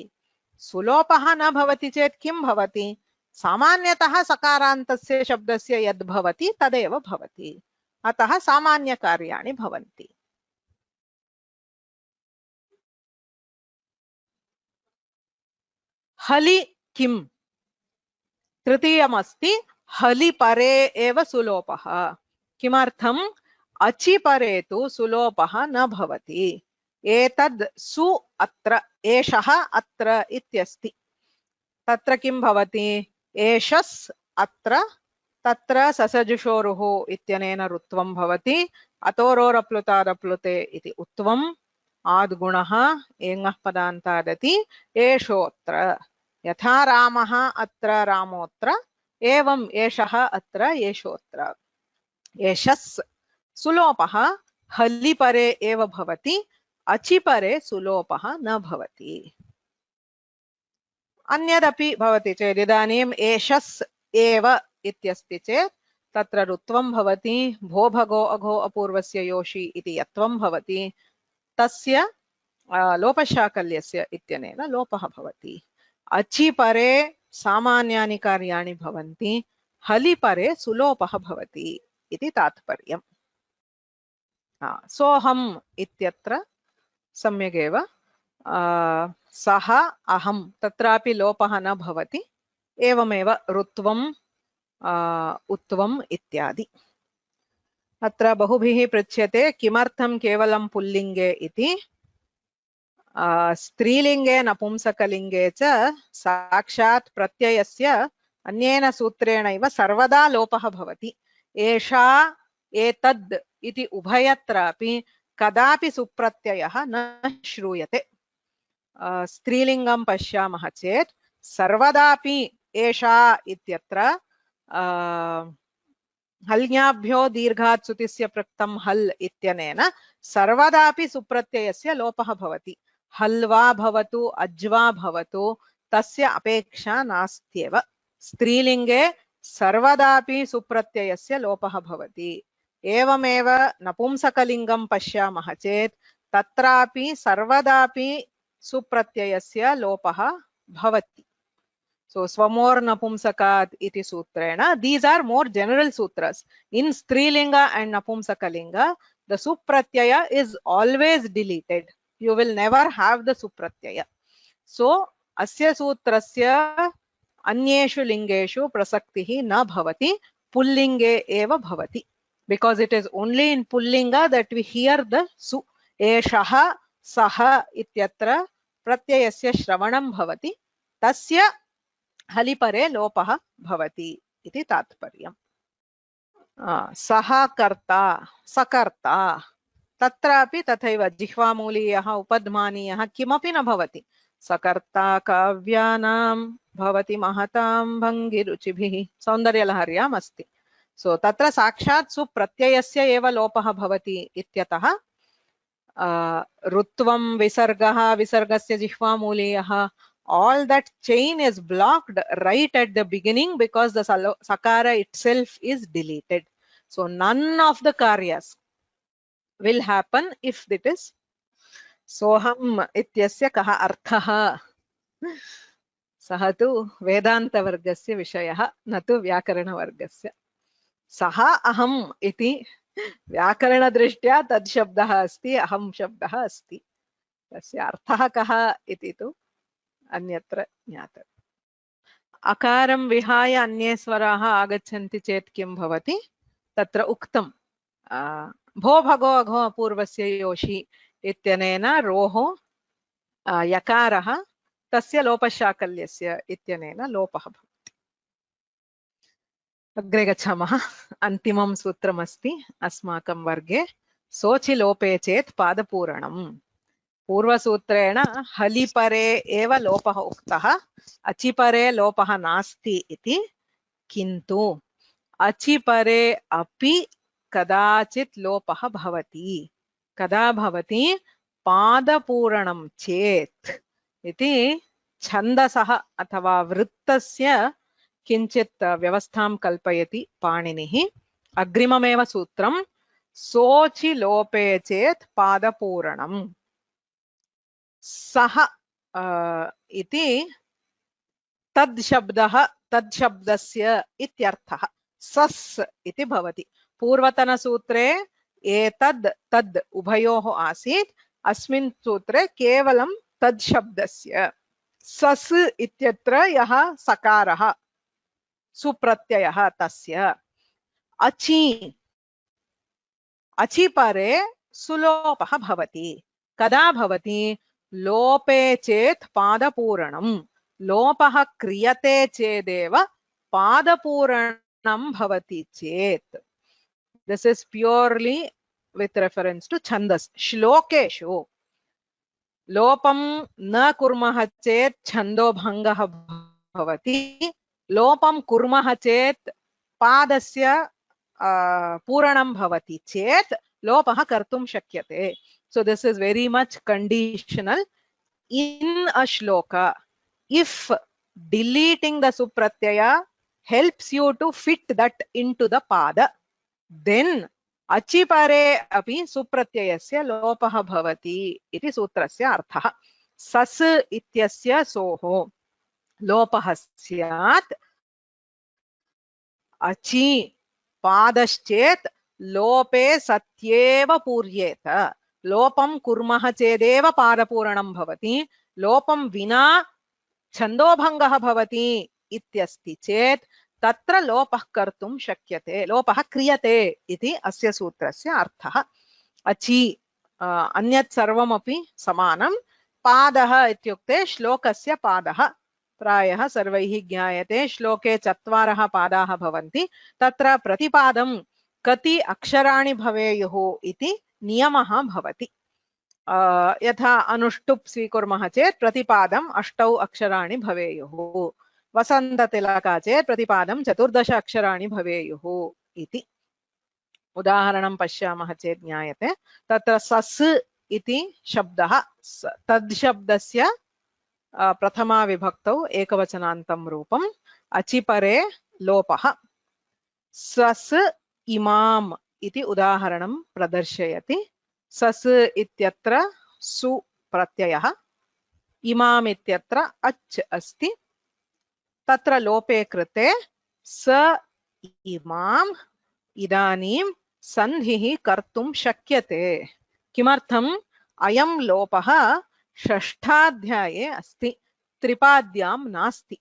सुलोपः न भवति चेत् किं भवति? सामान्यतः सकारान्तस्य शब्दस्य यद् भवति तदेव भवति। अतः सामान्यकार्याणि भवन्ति। हलि किम्? तृतीयमस्ति हलि परे एव सुलोपः। किमर्थम्? अचि परे तु सुलोपः न भवति। एतद् सु अत्र एषः अत्र इत्यस्ति। तत्र किं भवति? एषस् अत्र तत्र ससजुषोरुः इत्यनेन रुत्वं भवति। अतोरोरप्लुतादप्लुते इति उत्वम् आद्गुणः एङः पदान्तादति एषोऽत्र। यथा रामः अत्र रामोऽत्र एवम् एषः अत्र एषोऽत्र। एषस् सुलोपः हलि परे एव भवति, अचि परे सुलोपः न भवति। अन्यदपि भवति चेत् इदानीम् एषस् एव इत्यस्ति चेत् तत्र रुत्वं भवति। भो भगो अघो अपूर्वस्य योषि इति यत्वं भवति। तस्य लोपशाकल्यस्य इत्यनेन लोपः भवति। अचि परे सामान्यानि कार्याणि भवन्ति, हलि परे सुलोपः भवति इति तात्पर्यम्। सोऽहम् इत्यत्र सम्यगेव सः अहं तत्रापि लोपः न भवति। एवमेव रुत्वम् उत्वम् इत्यादि। अत्र बहुभिः पृच्छ्यते किमर्थं केवलं पुल्लिङ्गे इति। स्त्रीलिङ्गे नपुंसकलिङ्गे च साक्षात् प्रत्ययस्य अन्येन सूत्रेणैव सर्वदा लोपः भवति। एषा एतद् इति उभयत्रापि कदापि सुप्रत्ययः न श्रूयते। स्त्रीलिङ्गं पश्यामः चेत् सर्वदापि एषा इत्यत्र हल्याभ्यो दीर्घात् सुतिस्य पृक्तं हल् इत्यनेन सर्वदापि सुप्रत्ययस्य लोपः भवति। हल्वा भवतु अज्वा भवतु तस्य अपेक्षा नास्त्येव। स्त्रीलिङ्गे सर्वदापि सुप्रत्ययस्य लोपः भवति। एवमेव नपुंसकलिङ्गं पश्यामः चेत् तत्रापि सर्वदापि सुप्रत्ययस्य लोपः भवति। So swamor napumsakat iti sutrena. These are more general sutras. In Strilinga and Napumsakalinga, the supratyaya is always deleted. You will never have the supratyaya. So asya sutrasya anyeshu lingeshu prasaktihi na bhavati, pullinge eva bhavati. Because it is only in pullinga that we hear the su. Eshaha saha ityatra pratyayasya shravanam bhavati. Tasya हलि परे लोपः भवति इति तात्पर्यम्। सः कर्ता सकर्ता तत्रापि तथैव जिह्वामूलीयः उपध्मानीयः किमपि न भवति। सकर्ता काव्यानां भवति महतां भङ्गिरुचिभिः सौन्दर्यलहर्याम् अस्ति। सो तत्र साक्षात् सुप्रत्ययस्य एव लोपः भवति इत्यतः रुत्वं विसर्गः विसर्गस्य जिह्वामूलीयः all that chain is blocked right at the beginning because the sakara itself is deleted. So none of the karyas will happen if it is soham ityasya kaha arthaha. Saha tu vedanta vargasya vishayah na tu vyakarana vargasya. Saha aham iti vyakarana drishtya tad shabdah asti aham shabdah asti. Tasya arthaha kaha iti tu अन्यत्र ज्ञातव्यम्। अकारं विहाय अन्ये स्वराः आगच्छन्ति चेत् किं भवति? तत्र उक्तं भो भगो अघो अपूर्वस्य योषि इत्यनेन रोः यकारः तस्य लोपशाकल्यस्य इत्यनेन लोपः भवति। अग्रे गच्छामः। अन्तिमं सूत्रमस्ति अस्माकं वर्गे। सोचि लोपे चेत् पादपूरणम्। पूर्वसूत्रेण हलिपरे एव लोपः उक्तः, अचिपरे लोपः नास्ति इति। किन्तु अचिपरे अपि कदाचित् लोपः भवति। कदा भवति? पादपूरणं चेत् इति छन्दसः अथवा वृत्तस्य किञ्चित् व्यवस्थां कल्पयति पाणिनिः। अग्रिममेव सूत्रं सोचि लोपे चेत् पादपूरणम्। सः इति तद्शब्दस्य इत्यर्थः। सस् इति भवति। पूर्वतनसूत्रे एतद् तद् उभयोः आसीत्, अस्मिन् सूत्रे केवलं तद्शब्दस्य। सस् इत्यत्र यः सकारः सुप्रत्ययः तस्य। अचिपरे सुलोपः भवति। कदा भवति? लोपे चेत् पादपूरणम्। लोपः क्रियते चेदेव पादपूरणं भवति चेत्। This is purely with reference to छन्दस्। श्लोकेषु लोपं न कुर्मः चेत् छन्दोभङ्गः भवति। लोपं कुर्मः चेत् पादस्य पूरणं भवति चेत् लोपः कर्तुं शक्यते। So this is very much conditional in a shloka. If deleting the supratyaya helps you to fit that into the pada, then achipare api supratyayasya lopah bhavati iti sutrasya arthah. Sas ityasya soho lopah syat achi पादश्चेत् लोपे सत्येव पूर्येत। लोपं कुर्मः चेदेव पादपूरणं भवति। लोपं विना छन्दोभङ्गः भवति इत्यस्ति चेत् तत्र लोपः कर्तुं शक्यते, लोपः क्रियते इति अस्य सूत्रस्य अर्थः। अचि अन्यत् सर्वमपि समानं। पादः इत्युक्ते श्लोकस्य पादः। प्रायः सर्वैः ज्ञायते श्लोके 4 पादाः भवन्ति। तत्र प्रतिपादं कति अक्षराणि भवेयुः इति नियमः भवति। यथा अनुष्टुप् स्वीकुर्मः चेत् प्रतिपादं 8 अक्षराणि भवेयुः। वसन्ततिलका चेत् प्रतिपादं 14 अक्षराणि भवेयुः इति। उदाहरणं पश्यामः चेत् ज्ञायते। तत्र सस् इति शब्दः तद्शब्दस्य प्रथमा विभक्तौ एकवचनान्तं रूपम्। अचिपरे लोपः। सस् इमाम् इति उदाहरणं प्रदर्शयति। सस् इत्यत्र सु प्रत्ययः, इमाम् इत्यत्र अच् अस्ति। तत्र लोपे कृते स इमाम् इदानीं सन्धिः कर्तुं शक्यते। किमर्थम्? अयं लोपः षष्ठाध्याये अस्ति, त्रिपाद्यां नास्ति।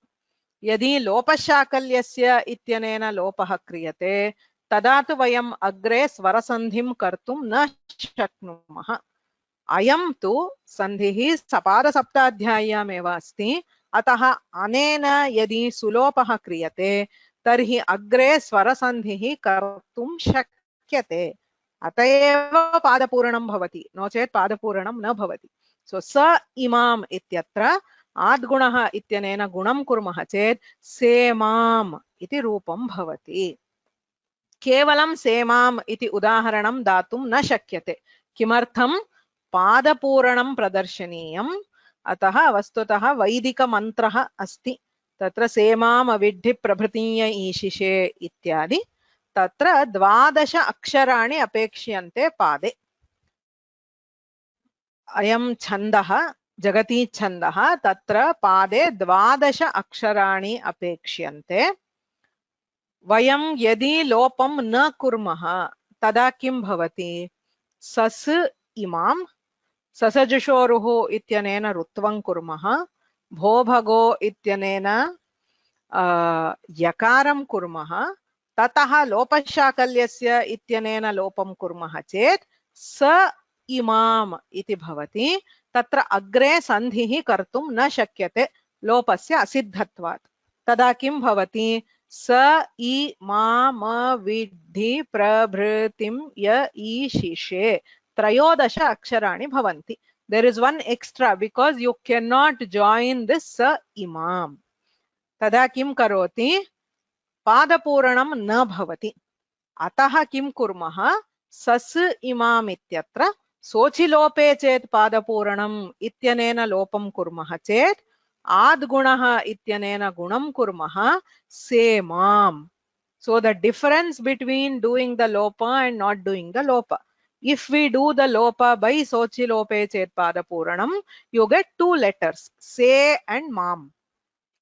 यदि लोपशाकल्यस्य इत्यनेन लोपः क्रियते तदा तु वयम् अग्रे स्वरसन्धिं कर्तुं न शक्नुमः। अयं तु सन्धिः सपादसप्ताध्याय्यामेव अस्ति। अतः अनेन यदि सुलोपः क्रियते तर्हि अग्रे स्वरसन्धिः कर्तुं शक्यते। अत एव पादपूरणं भवति, नो चेत् पादपूरणं न भवति। सो स इमाम् इत्यत्र आद्गुणः इत्यनेन गुणं कुर्मः चेत् सेमाम् इति रूपं भवति। केवलं सेमाम् इति उदाहरणं दातुं न शक्यते। किमर्थं? पादपूरणं प्रदर्शनीयम्। अतः वस्तुतः वैदिकमन्त्रः अस्ति। तत्र सेमाम् अविद्धि प्रभृतीय ईशिषे इत्यादि। तत्र 12 अक्षराणि अपेक्ष्यन्ते पादे। अयं छन्दः जगती छन्दः। तत्र पादे 12 अक्षराणि अपेक्ष्यन्ते। वयं यदि लोपं न कुर्मः तदा किं भवति? सस् इमां ससजुषोरुः इत्यनेन रुत्वं कुर्मः। भोभगो इत्यनेन यकारं कुर्मः। ततः लोपशाकल्यस्य इत्यनेन लोपं कुर्मः चेत् स इमाम् इति भवति। तत्र अग्रे सन्धिः कर्तुं न शक्यते लोपस्य असिद्धत्वात्। तदा किं भवति? स इमाम विद्धि प्रभृतिं य ईशिषे 13 अक्षराणि भवन्ति। There is one extra because you cannot join this sa imam. Tada kim karoti? Padapuranam na bhavati. Ataha kim kurmaha? Sas imam ityatra sochilope chet padapuranam ityanena lopam kurmaha chet adgunaha ityanena gunam kurmaha semam. So the difference between doing the lopa and not doing the lopa. If we do the lopa by sochilope chet padapuranam, you get two letters, se and mam.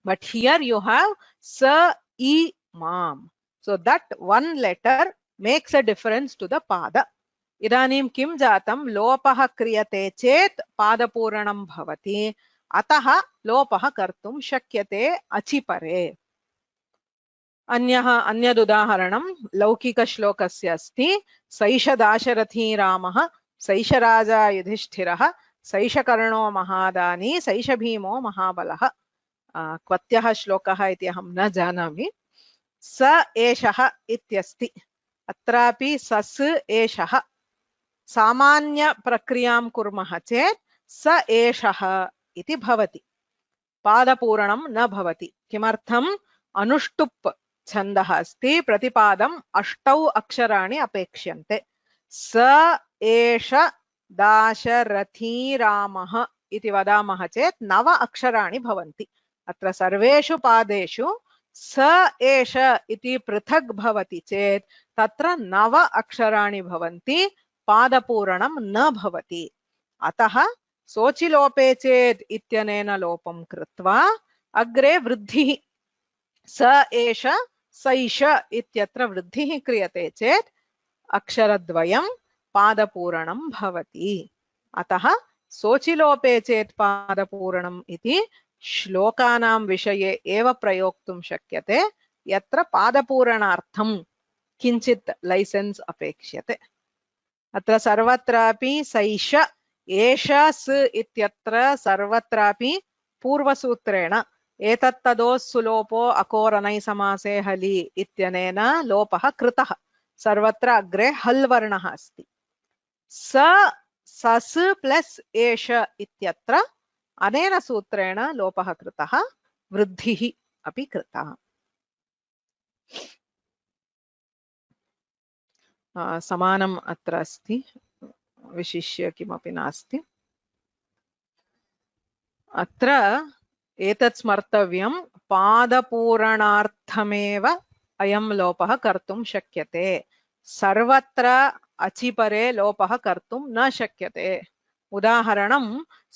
But here you have sa, I, mam. So that one letter makes a difference to the pada. Idanim kim jatam lopaha kriyate chet padapuranam bhavati. Ataha lopaha kartum shakyate achipare. अन्यदुदाहरणं लौकिकश्लोकस्य अस्ति सैष दाशरथी रामः सैष राजा युधिष्ठिरः सैष कर्णो महादानी सैष भीमो महाबलः क्वत्यः श्लोकः इति अहं न जानामि स एषः इत्यस्ति अत्रापि सस् एषः सामान्य प्रक्रियां कुर्मः चेत् स एषः इति भवति पादपूरणं न भवति किमर्थम् अनुष्टुप् छन्दः अस्ति प्रतिपादम् 8 अक्षराणि अपेक्ष्यन्ते स एष दाशरथी रामः इति वदामः चेत् 9 अक्षराणि भवन्ति अत्र सर्वेषु पादेषु स एष इति पृथक् भवति चेत् तत्र 9 अक्षराणि भवन्ति पादपूरणं न भवति अतः सोचिलोपे चेत् इत्यनेन लोपं कृत्वा अग्रे वृद्धिः स एष सैष इत्यत्र वृद्धिः क्रियते चेत् अक्षरद्वयं पादपूरणं भवति अतः सोचिलोपे चेत् पादपूरणम् इति श्लोकानां विषये एव प्रयोक्तुं शक्यते यत्र पादपूरणार्थं किञ्चित् लैसेन्स् अपेक्ष्यते अत्र सर्वत्रापि सैष एष स् इत्यत्र सर्वत्रापि पूर्वसूत्रेण एतत्तदोस्सुलोपो अकोरनै समासे हलि इत्यनेन लोपः कृतः सर्वत्र अग्रे हल् वर्णः अस्ति स सस् प्लस् एष इत्यत्र अनेन सूत्रेण लोपः कृतः वृद्धिः अपि कृता समानम् अत्र अस्ति विशिष्य किमपि नास्ति अत्र एतत् स्मर्तव्यं पादपूरणार्थमेव अयं लोपः कर्तुं शक्यते सर्वत्र अचिपरे लोपः कर्तुं न शक्यते उदाहरणं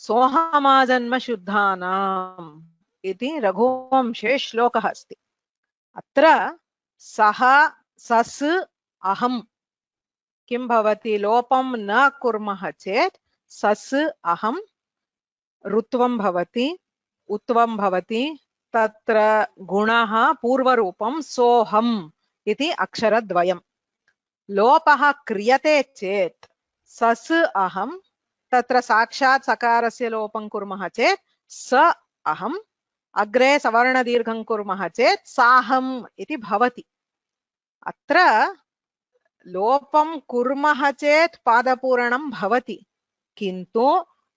सोऽहमाजन्म शुद्धानाम् इति रघुवंशे श्लोकः अस्ति अत्र सः सस् अहं किं भवति लोपं न कुर्मः चेत् सस् अहं ऋत्वं भवति उत्वं भवति तत्र गुणः पूर्वरूपं सोऽहम् इति अक्षरद्वयं लोपः क्रियते चेत् सस् अहं तत्र साक्षात् सकारस्य लोपं कुर्मः चेत् स अहम् अग्रे सवर्णदीर्घं कुर्मः चेत् साहम् इति भवति अत्र लोपं कुर्मः चेत् पादपूरणं भवति किन्तु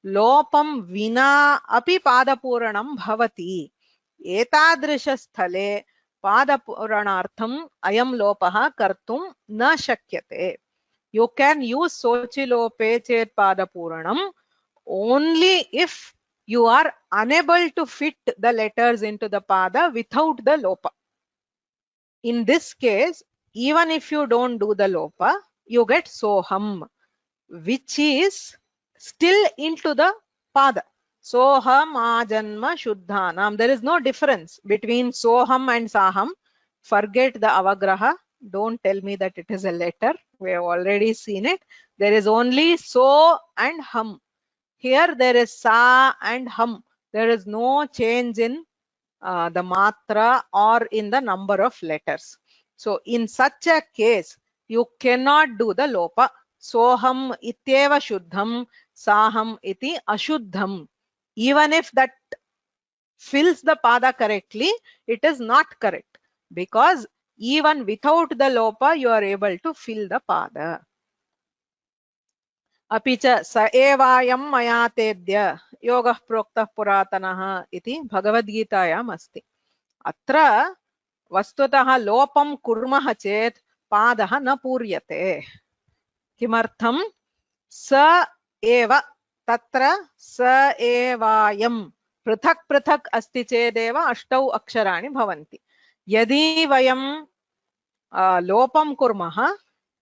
लोपं विना अपि पादपूरणं भवति एतादृशस्थले पादपूरणार्थम् अयं लोपः कर्तुं न शक्यते you can use sochilope chet padapuranam only if you are unable to fit the letters into the pada without the lopa in this case even if you don't do the lopa you get soham which is still into the pada soham ajanma shuddhanam there is no difference between soham and saham forget the avagraha don't tell me that it is a letter we have already seen it there is only so and hum here there is sa and hum there is no change in the matra or in the number of letters so in such a case you cannot do the lopa soham ityeva shuddham saham iti ashuddham even if that fills the pada correctly it is not correct because even without the lopa you are able to fill the pada अपि च स एवायं मया तेद्य योगः प्रोक्तः पुरातनः इति भगवद्गीतायाम् अस्ति। अत्र वस्तुतः लोपं कुर्मः चेत् पादः न पूर्यते। किमर्थं? स एव, तत्र स एवायं पृथक् पृथक् अस्ति चेदेव अष्टौ अक्षराणि भवन्ति। यदि वयं लोपं कुर्मः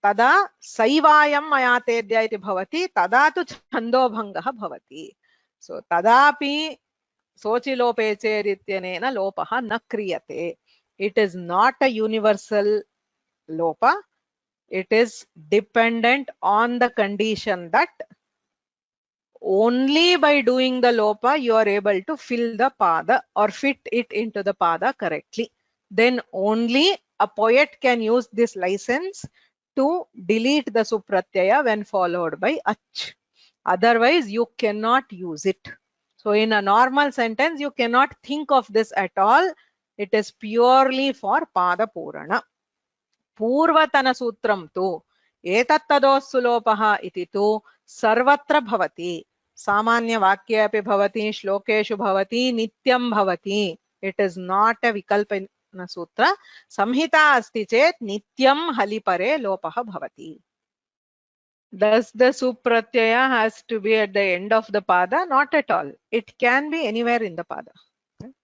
तदा सैवायं मया तेद्य इति भवति, तदा तु छन्दोभङ्गः भवति। सो तदापि सोचिलोपे चेदित्यनेन लोपः न क्रियते. It is not a universal lopa. It is dependent on the condition that only by doing the lopa you are able to fill the pada or fit it into the pada correctly. Then only a poet can use this license to delete the supratyaya when followed by ach. Otherwise you cannot use it. So in a normal sentence you cannot think of this at all. It is purely for pada purana. पूर्वतन सूत्रं तु एतत्तदोऽस्तु लोपः इति तु सर्वत्र भवति। सामान्यवाक्ये अपि भवति, श्लोकेषु भवति, नित्यं भवति। इट इज नॉट अ विकल्पन सूत्र। संहिता अस्ति चेत् नित्यं हलिपरे लोपः भवति। Does the supratyaya has to be at the end of the pada? Not at all. It can be anywhere in the pada.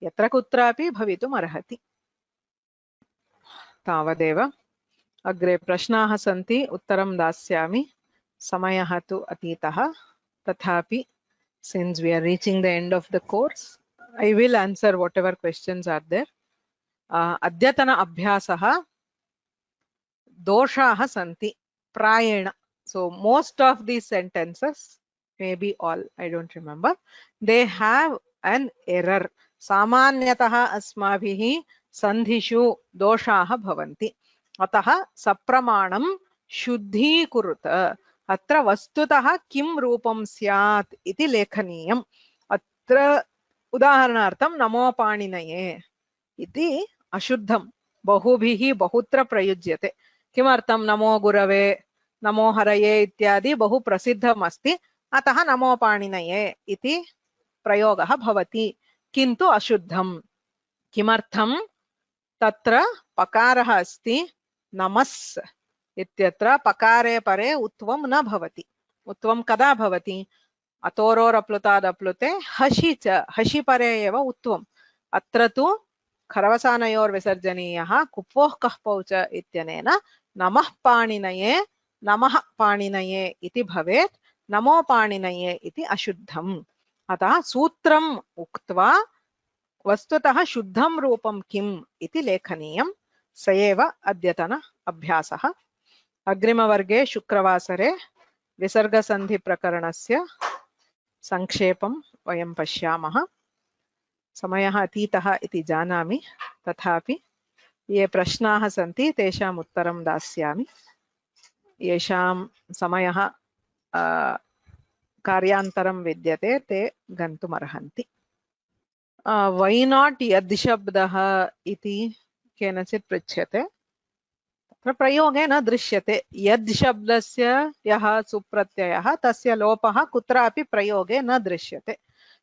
यत्र कुत्रापि भवितुम् अर्हति। तावदेव। अग्रे प्रश्नाः सन्ति, उत्तरं दास्यामि। समयः तु अतीतः, तथापि since we are reaching the end of the course, I will answer whatever questions are there. अद्यतन अभ्यासः दोषाः सन्ति प्रायेण. So most of these sentences, maybe all, I don't remember, they have an error. सामान्यतः अस्माभिः सन्धिषु दोषाः भवन्ति। अतः सप्रमाणं शुद्धीकुरुत। अत्र वस्तुतः किं रूपं स्यात् इति लेखनीयम्। अत्र उदाहरणार्थं नमो पाणिनये इति अशुद्धं बहुभिः बहुत्र प्रयुज्यते। किमर्थं? नमो गुरवे, नमो हरये इत्यादि बहु प्रसिद्धम् अस्ति, अतः नमो पाणिनये इति प्रयोगः भवति, किन्तु अशुद्धं। किमर्थं? तत्र पकारः अस्ति, नमस् इत्यत्र पकारे परे उत्वं न भवति। उत्वं कदा भवति? अतोरोरप्लुतादप्लुते हसि च, हसि परे एव उत्वम्। अत्र तु खरवसानयोर्विसर्जनीयः कुप्वोः कः पौच इत्यनेन नमः पाणिनये, नमः पाणिनये इति भवेत्, नमो पाणिनये इति अशुद्धम्। अतः सूत्रम् उक्त्वा वस्तुतः शुद्धं रूपं किम् इति लेखनीयम्। स एव अद्यतन अभ्यासः। अग्रिमवर्गे शुक्रवासरे विसर्गसन्धिप्रकरणस्य संक्षेपं वयं पश्यामः। समयः अतीतः इति जानामि, तथापि ये प्रश्नाः सन्ति तेषाम् उत्तरं दास्यामि। येषां समयः कार्यान्तरं विद्यते ते गन्तुमर्हन्ति। वै नाट् यद् शब्दः इति केनचित् पृच्छ्यते। तत्र प्रयोगे न दृश्यते। यद् शब्दस्य यः सुप्रत्ययः तस्य लोपः कुत्रापि प्रयोगे न दृश्यते।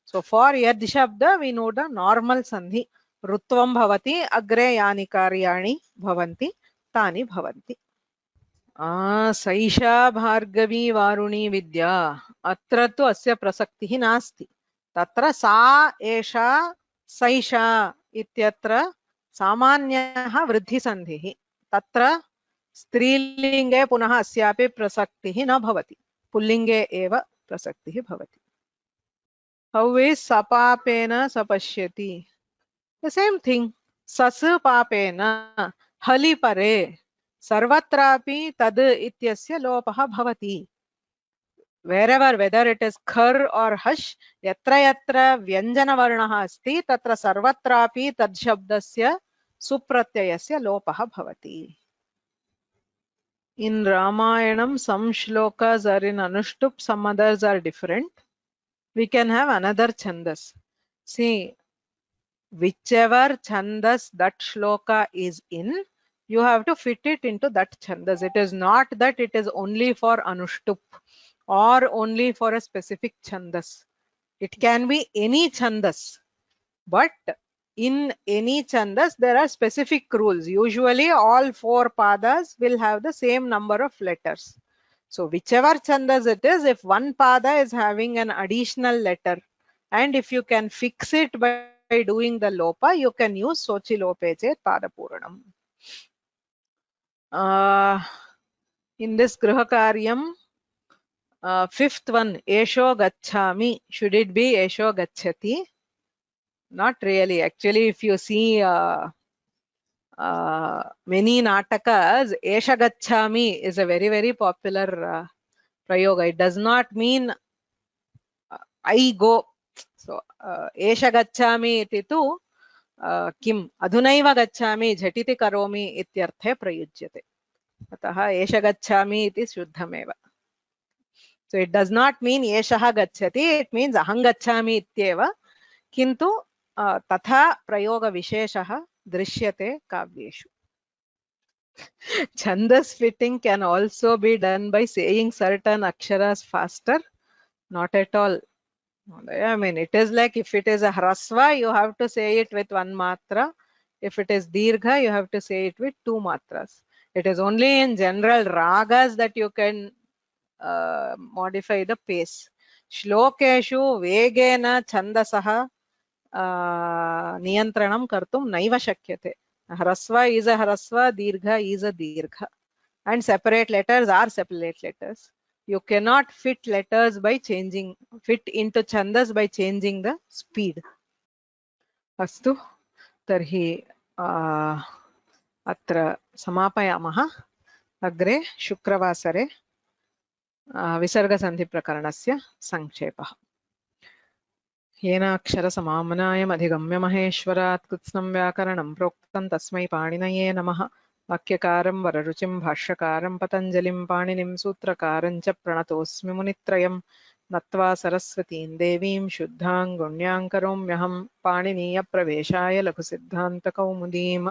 सो फॉर यद् शब्द वी नो द नॉर्मल सन्धि। ऋत्वं भवति, अग्रे यानि कार्याणि भवन्ति तानि भवन्ति। सैषा भार्गवी वारुणी विद्या, अत्र तु अस्य प्रसक्तिः नास्ति। तत्र सा एषा सैषा इत्यत्र सामान्यः वृद्धिसन्धिः। तत्र स्त्रीलिङ्गे पुनः अस्यापि प्रसक्तिः न भवति, पुल्लिङ्गे एव प्रसक्तिः भवति। How is सपापेन सपश्यति? The same thing. सस् पापेन हलि परे सर्वत्रापि तद् इत्यस्य लोपः भवति। Wherever, whether it is खर् or हश्, यत्र यत्र व्यञ्जनवर्णः अस्ति तत्र सर्वत्रापि तद् शब्दस्य सुप्रत्ययस्य लोपः भवति। In Ramayanam, some shlokas are in Anushtup, some others are different. We can have another chandas. See, whichever chandas that shloka is in, you have to fit it into that chandas. It is not that it is only for Anushtup or only for a specific chandas. It can be any chandas, but in any chandas there are specific rules. Usually all 4 padas will have the same number of letters. So whichever chandas it is, if one pada is having an additional letter, and if you can fix it by doing the lopa, you can use sochi lope chet pada puranam. In this griha karyam, fifth one, esho gacchami, should it be esho gacchati? Not really. Actually, if you see many natakas, esha gacchami is a very, very popular prayoga. It does not mean I go. So, esha gacchami iti tu kim adhunaiva gacchami jhatiti karomi ityarthe prayujyate. Ataha esha gacchami iti shuddhameva. So it does not mean eshaha gacchati, it means aham gacchami ityeva. Kintu तथा प्रयोग विशेषः दृश्यते काव्येषु. Chandas fitting can also be done by saying certain aksharas faster. Not at all. I mean, it is like if it is a hrasva, you have to say it with 1 matra. If it is dirgha, you have to say it with 2 matras. It is only in general ragas that you can modify the pace. Shlokeshu vegena chandasaha नियन्त्रणं कर्तुं नैव शक्यते. ह्रस्व is a hrasva, dirgha is a dirgha, and separate letters are separate letters. You cannot fit letters by changing, fit into chandas by changing the speed. अस्तु, तर्हि अत्र समापयामः. अग्रे शुक्रवासरे विसर्गसन्धिप्रकरणस्य संक्षेपः. येनाक्षरसमाम्नायमधिगम्य महेश्वरात् कृत्स्नं व्याकरणं प्रोक्तं तस्मै पाणिनये नमः. वाक्यकारं वररुचिं भाष्यकारं पतञ्जलिं पाणिनिं सूत्रकारं च प्रणतोऽस्मि मुनित्रयं. नत्वा सरस्वतीं देवीं शुद्धां गुण्यां करोम्यहं. पाणिनीयप्रवेशाय लघुसिद्धान्तकौमुदीम्